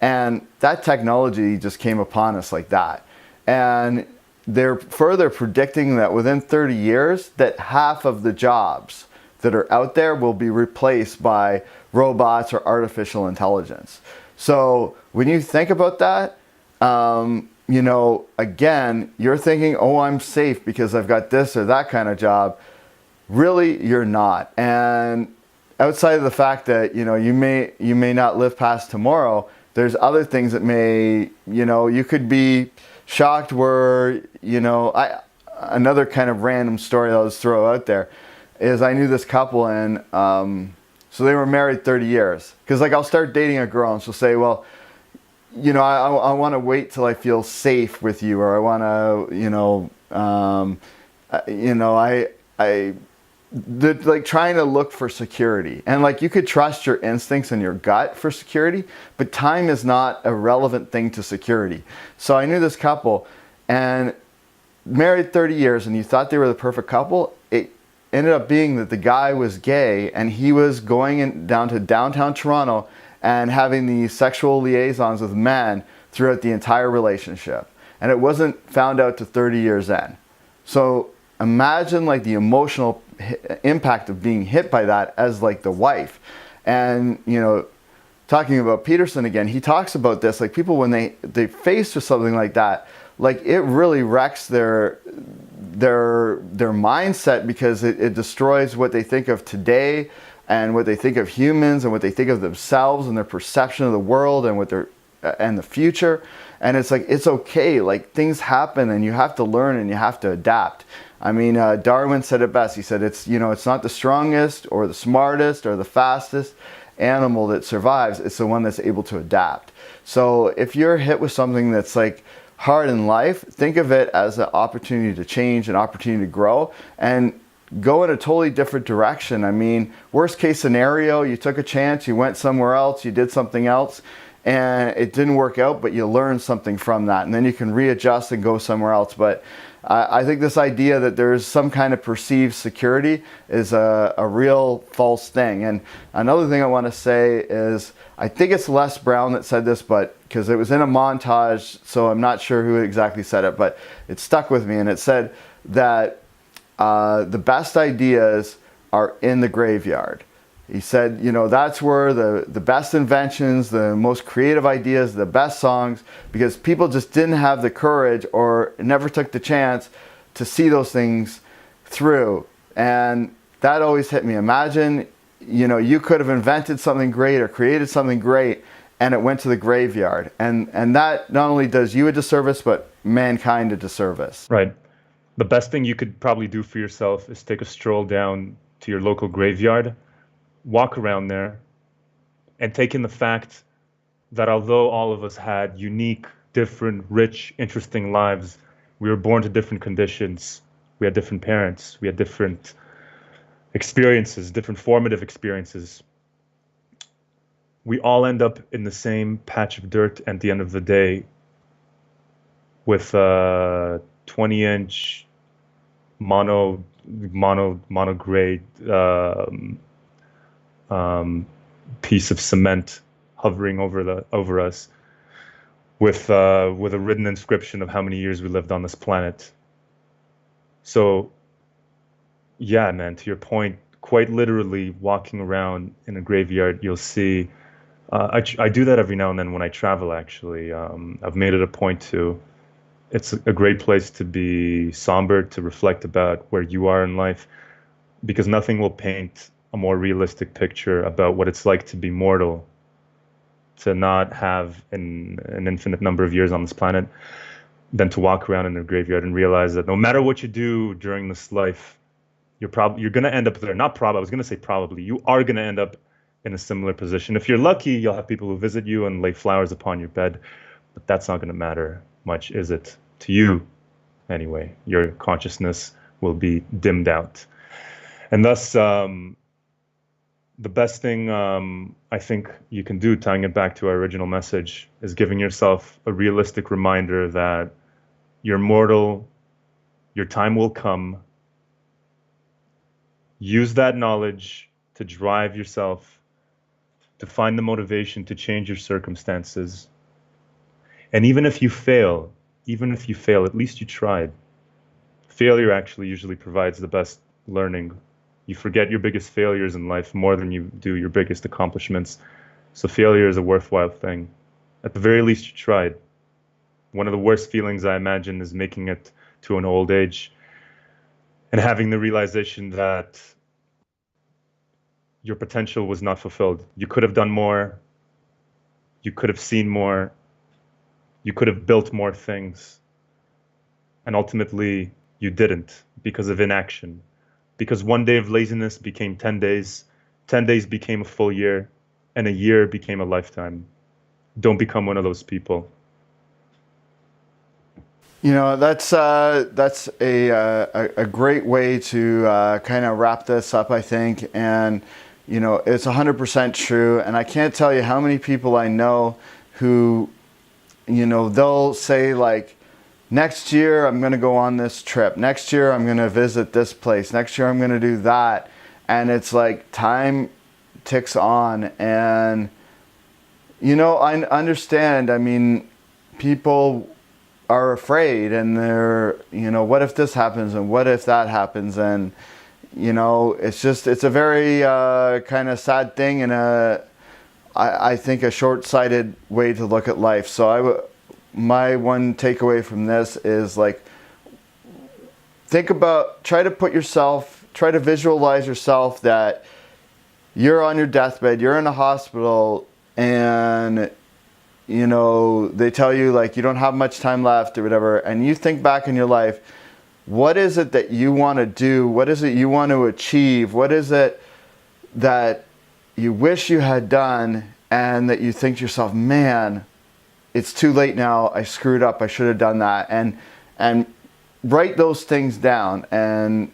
And that technology just came upon us like that. And they're further predicting that within 30 years, that half of the jobs that are out there will be replaced by robots or artificial intelligence. So when you think about that, you know, again, you're thinking, oh, I'm safe because I've got this or that kind of job. Really, you're not. And outside of the fact that, you know, you may not live past tomorrow, there's other things that may, you know, you could be shocked where, you know, another kind of random story I'll just throw out there is I knew this couple, and so they were married 30 years. Because like I'll start dating a girl and she'll say, well, you know, I want to wait till I feel safe with you, or I want to, they're like trying to look for security. And like you could trust your instincts and your gut for security, but time is not a relevant thing to security. So I knew this couple, and married 30 years, and you thought they were the perfect couple. It ended up being that the guy was gay, and he was going down to downtown Toronto and having these sexual liaisons with men throughout the entire relationship. And it wasn't found out to 30 years in. So imagine like the emotional impact of being hit by that as like the wife. And, you know, talking about Peterson again, he talks about this, like people when they face with something like that, like it really wrecks their mindset, because it destroys what they think of today and what they think of humans and what they think of themselves and their perception of the world and and the future. And it's like, it's okay, like things happen and you have to learn and you have to adapt. I mean, Darwin said it best. He said, it's not the strongest or the smartest or the fastest animal that survives. It's the one that's able to adapt. So if you're hit with something that's like hard in life, think of it as an opportunity to change, an opportunity to grow, and go in a totally different direction. I mean, worst case scenario, you took a chance, you went somewhere else, you did something else, and it didn't work out, but you learned something from that, and then you can readjust and go somewhere else. But I think this idea that there's some kind of perceived security is a real false thing. And another thing I want to say is, I think it's Les Brown that said this, but because it was in a montage, so I'm not sure who exactly said it, but it stuck with me. And it said that the best ideas are in the graveyard. He said, you know, that's where the best inventions, the most creative ideas, the best songs, because people just didn't have the courage or never took the chance to see those things through. And that always hit me. Imagine, you know, you could have invented something great or created something great, and it went to the graveyard. And that not only does you a disservice, but mankind a disservice. Right. The best thing you could probably do for yourself is take a stroll down to your local graveyard, walk around there, and take in the fact that although all of us had unique, different, rich, interesting lives, we were born to different conditions. We had different parents. We had different experiences, different formative experiences. We all end up in the same patch of dirt at the end of the day with a 20-inch monograde piece of cement hovering over us, with a written inscription of how many years we lived on this planet. So, yeah, man, to your point, quite literally walking around in a graveyard, you'll see. I do that every now and then when I travel. Actually, I've made it a point to. It's a great place to be somber, to reflect about where you are in life, because nothing will paint a more realistic picture about what it's like to be mortal, to not have an infinite number of years on this planet, than to walk around in a graveyard and realize that no matter what you do during this life, you're going to end up there. Not probably, I was going to say probably. You are going to end up in a similar position. If you're lucky, you'll have people who visit you and lay flowers upon your bed, but that's not going to matter much, is it? To you, anyway. Your consciousness will be dimmed out. And thus, the best thing I think you can do, tying it back to our original message, is giving yourself a realistic reminder that you're mortal, your time will come. Use that knowledge to drive yourself, to find the motivation to change your circumstances. And even if you fail, at least you tried. Failure actually usually provides the best learning. You forget your biggest failures in life more than you do your biggest accomplishments. So failure is a worthwhile thing. At the very least, you tried. One of the worst feelings, I imagine, is making it to an old age and having the realization that your potential was not fulfilled. You could have done more. You could have seen more. You could have built more things. And ultimately, you didn't because of inaction. Because one day of laziness became 10 days. 10 days became a full year. And a year became a lifetime. Don't become one of those people. You know, that's a great way to kind of wrap this up, I think. And, you know, it's 100% true. And I can't tell you how many people I know who, you know, they'll say like, next year I'm going to go on this trip. Next year I'm going to visit this place. Next year I'm going to do that. And it's like time ticks on. And, you know, I understand. I mean, people are afraid and they're, you know, what if this happens and what if that happens? And, you know, it's a very kind of sad thing and I think a short-sighted way to look at life. So my one takeaway from this is like, try to visualize yourself that you're on your deathbed, you're in a hospital, and, you know, they tell you like you don't have much time left or whatever, and you think back in your life, what is it that you want to do? What is it you want to achieve? What is it that you wish you had done and that you think to yourself, man, it's too late now, I screwed up, I should have done that. And write those things down, and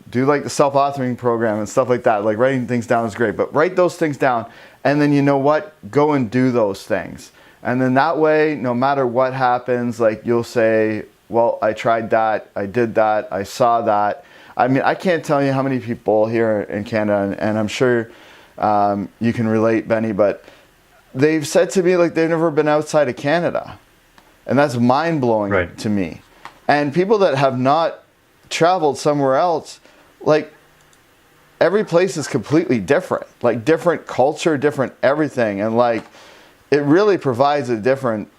do like the self-authoring program and stuff like that. Like writing things down is great, but write those things down, and then go and do those things. And then that way, no matter what happens, like you'll say, well, I tried that, I did that, I saw that. I mean, I can't tell you how many people here in Canada, and I'm sure you can relate, Benny, but they've said to me like they've never been outside of Canada. And that's mind-blowing to me. And people that have not traveled somewhere else, like every place is completely different, like different culture, different everything. And like, it really provides a different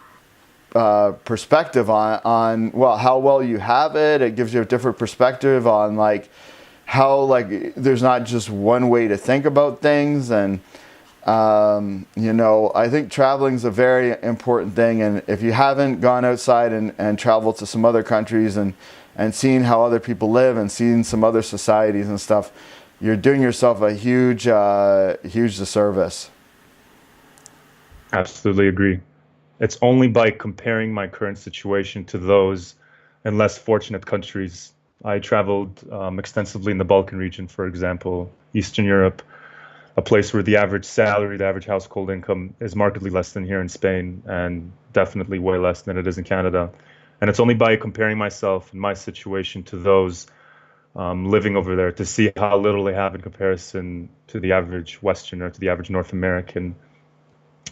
perspective on well, how well you have it. It gives you a different perspective on like how like there's not just one way to think about things. And I think traveling is a very important thing. And if you haven't gone outside and traveled to some other countries and seen how other people live and seen some other societies and stuff, you're doing yourself a huge disservice. Absolutely agree. It's only by comparing my current situation to those in less fortunate countries. I traveled extensively in the Balkan region, for example, Eastern Europe, a place where the average salary, the average household income is markedly less than here in Spain, and definitely way less than it is in Canada. And it's only by comparing myself and my situation to those living over there to see how little they have in comparison to the average Westerner, to the average North American,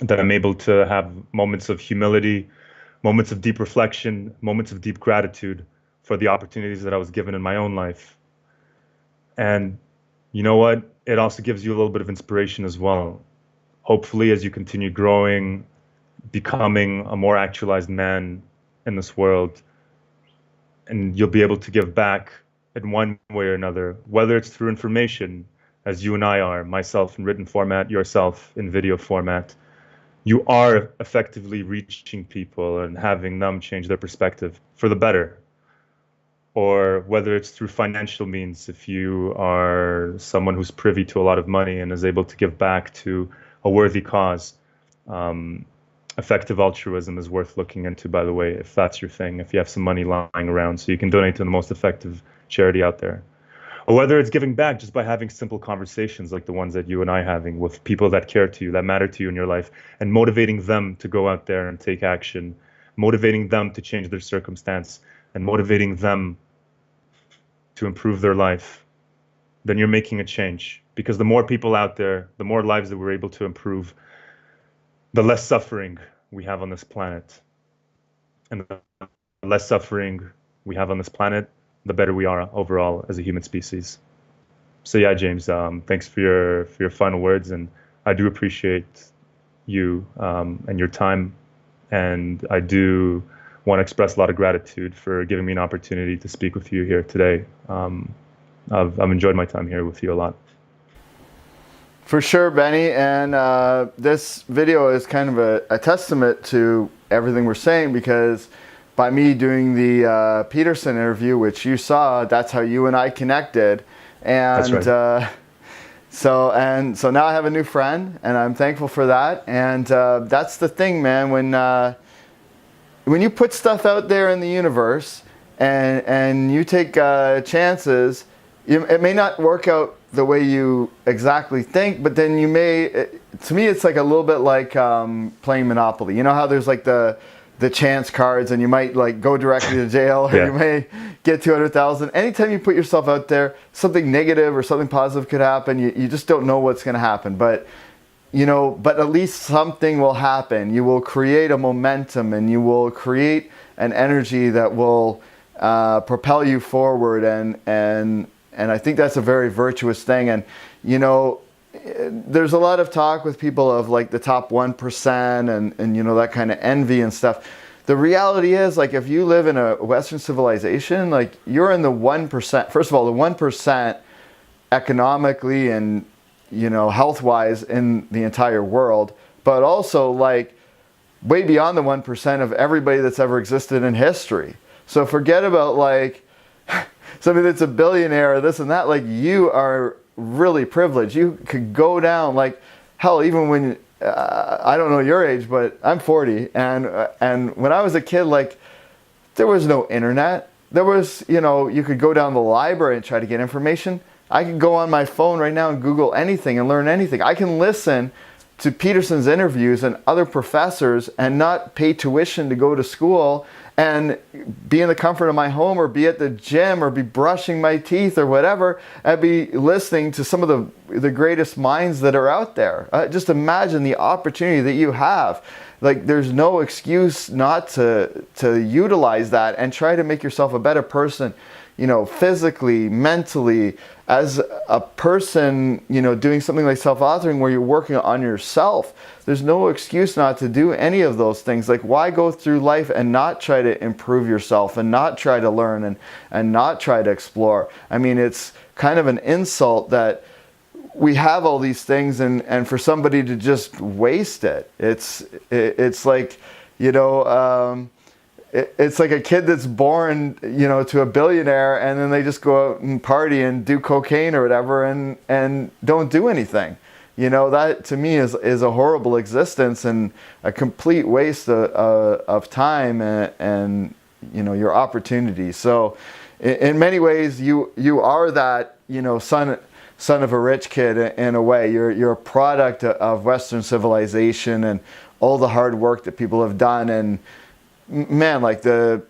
that I'm able to have moments of humility, moments of deep reflection, moments of deep gratitude for the opportunities that I was given in my own life. And you know what? It also gives you a little bit of inspiration as well. Hopefully, as you continue growing, becoming a more actualized man in this world, and you'll be able to give back in one way or another, whether it's through information, as you and I are, myself in written format, yourself in video format. You are effectively reaching people and having them change their perspective for the better. Or whether it's through financial means, if you are someone who's privy to a lot of money and is able to give back to a worthy cause. Effective altruism is worth looking into, by the way, if that's your thing, if you have some money lying around so you can donate to the most effective charity out there. Or whether it's giving back just by having simple conversations like the ones that you and I are having with people that care to you, that matter to you in your life, and motivating them to go out there and take action, motivating them to change their circumstance, and motivating them to improve their life, then you're making a change. Because the more people out there, the more lives that we're able to improve, the less suffering we have on this planet. And the less suffering we have on this planet, the better we are overall as a human species. So yeah, James, thanks for your final words, and I do appreciate you and your time, and I do want to express a lot of gratitude for giving me an opportunity to speak with you here today. I've enjoyed my time here with you a lot. For sure, Benny, and this video is kind of a testament to everything we're saying, because by me doing the Peterson interview, which you saw, that's how you and I connected. And that's right. So now I have a new friend, and I'm thankful for that. And that's the thing, man, when you put stuff out there in the universe and you take chances, it may not work out the way you exactly think, but then you may, to me it's like a little bit like playing Monopoly. You know how there's like the chance cards, and you might like go directly to jail, or you may get 200,000. Anytime you put yourself out there, something negative or something positive could happen. You just don't know what's going to happen, but at least something will happen. You will create a momentum, and you will create an energy that will propel you forward, and I think that's a very virtuous thing. And there's a lot of talk with people of like the top 1% and that kind of envy and stuff. The reality is, like, if you live in a Western civilization, like, you're in the 1%. First of all, the 1% economically and health-wise in the entire world, but also like way beyond the 1% of everybody that's ever existed in history. So forget about like somebody that's a billionaire or this and that. Like, you are really privileged. You could go down, like, hell, even when I don't know your age, but I'm 40, and when I was a kid, like, there was no internet. there was, you could go down the library and try to get information. I can go on my phone right now and Google anything and learn anything. I can listen to Peterson's interviews and other professors and not pay tuition to go to school and be in the comfort of my home or be at the gym or be brushing my teeth or whatever and be listening to some of the greatest minds that are out there. Just imagine the opportunity that you have. Like, there's no excuse not to utilize that and try to make yourself a better person, physically, mentally, as a person, doing something like self-authoring where you're working on yourself. There's no excuse not to do any of those things. Like, why go through life and not try to improve yourself and not try to learn and not try to explore? I mean, it's kind of an insult that we have all these things and for somebody to just waste it. It's like, it's like a kid that's born, to a billionaire, and then they just go out and party and do cocaine or whatever and don't do anything. That to me is a horrible existence and a complete waste of time and your opportunity. So in many ways, you are that, son of a rich kid in a way. You're a product of Western civilization and all the hard work that people have done. And man, like the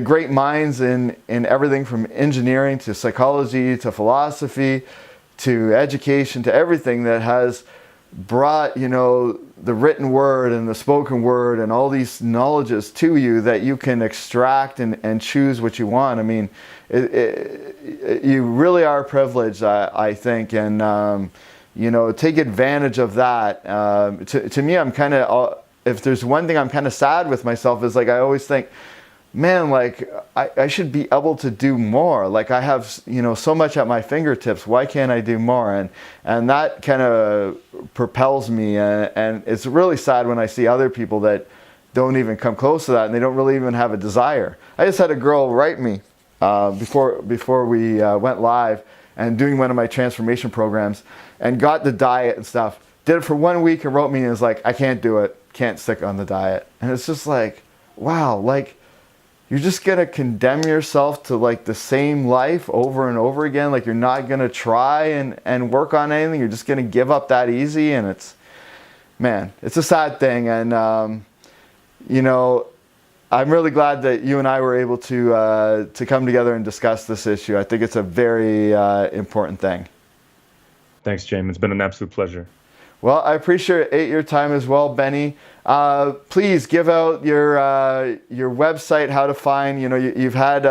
great minds in everything from engineering to psychology to philosophy to education to everything that has brought, the written word and the spoken word and all these knowledges to you that you can extract and choose what you want. I mean, you really are privileged, I think, and take advantage of that. To me, I'm kind of, if there's one thing I'm kind of sad with myself is, like, I always think, man, like I should be able to do more. Like, I have, so much at my fingertips. Why can't I do more? And that kind of propels me. And it's really sad when I see other people that don't even come close to that, and they don't really even have a desire. I just had a girl write me before we went live and doing one of my transformation programs and got the diet and stuff. Did it for 1 week and wrote me and was like, I can't do it. Can't stick on the diet. And it's just like, wow, like, you're just going to condemn yourself to like the same life over and over again. Like, you're not going to try and work on anything. You're just going to give up that easy. And it's a sad thing. And, I'm really glad that you and I were able to come together and discuss this issue. I think it's a very important thing. Thanks, James. It's been an absolute pleasure. Well, I appreciate your time as well, Benny. Please give out your website, how to find. You've had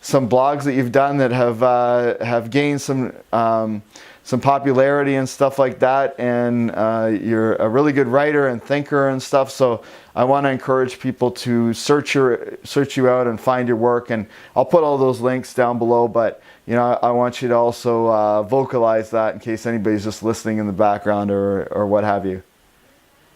some blogs that you've done that have gained some popularity and stuff like that, and you're a really good writer and thinker and stuff. So I want to encourage people to search you out and find your work, and I'll put all those links down below. But I want you to also vocalize that in case anybody's just listening in the background or what have you.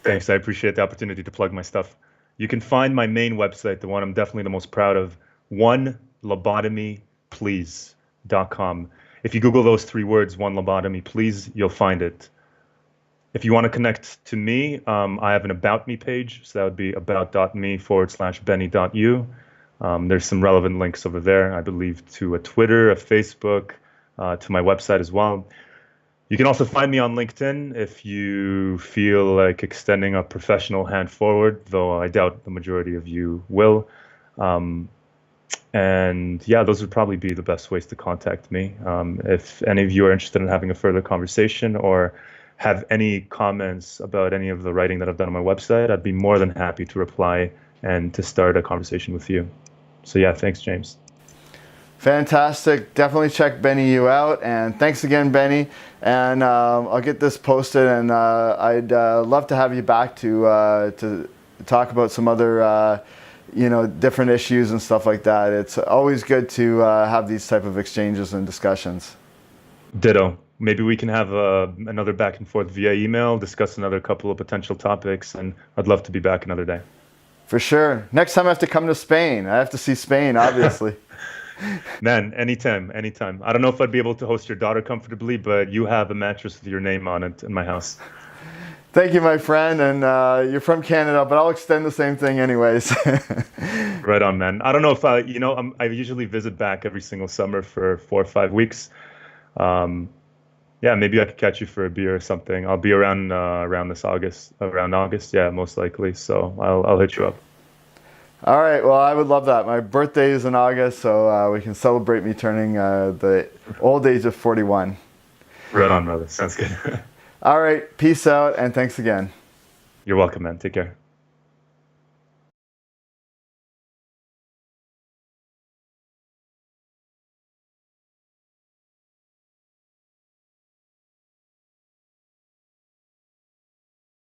Thanks. I appreciate the opportunity to plug my stuff. You can find my main website, the one I'm definitely the most proud of, onelobotomyplease.com. If you Google those 3 words, one lobotomy, please, you'll find it. If you want to connect to me, I have an About Me page. So that would be about.me/Benny.U. There's some relevant links over there, I believe, to a Twitter, a Facebook, to my website as well. You can also find me on LinkedIn if you feel like extending a professional hand forward, though I doubt the majority of you will. And yeah, those would probably be the best ways to contact me. If any of you are interested in having a further conversation or have any comments about any of the writing that I've done on my website, I'd be more than happy to reply and to start a conversation with you. So yeah, thanks, James. Fantastic. Definitely check Benny U out. And thanks again, Benny. And I'll get this posted, and I'd love to have you back to talk about some other different issues and stuff like that. It's always good to have these type of exchanges and discussions. Ditto. Maybe we can have another back and forth via email, discuss another couple of potential topics, and I'd love to be back another day. For sure. Next time I have to come to Spain. I have to see Spain, obviously. Man, anytime. I don't know if I'd be able to host your daughter comfortably, but you have a mattress with your name on it in my house. Thank you, my friend. And you're from Canada, but I'll extend the same thing anyways. Right on, man. I don't know if I usually visit back every single summer for 4 or 5 weeks. Yeah, maybe I could catch you for a beer or something. I'll be around around August. Yeah, most likely. So I'll hit you up. All right. Well, I would love that. My birthday is in August, so we can celebrate me turning the old age of 41. Right on, brother. Sounds good. All right. Peace out, and thanks again. You're welcome, man. Take care.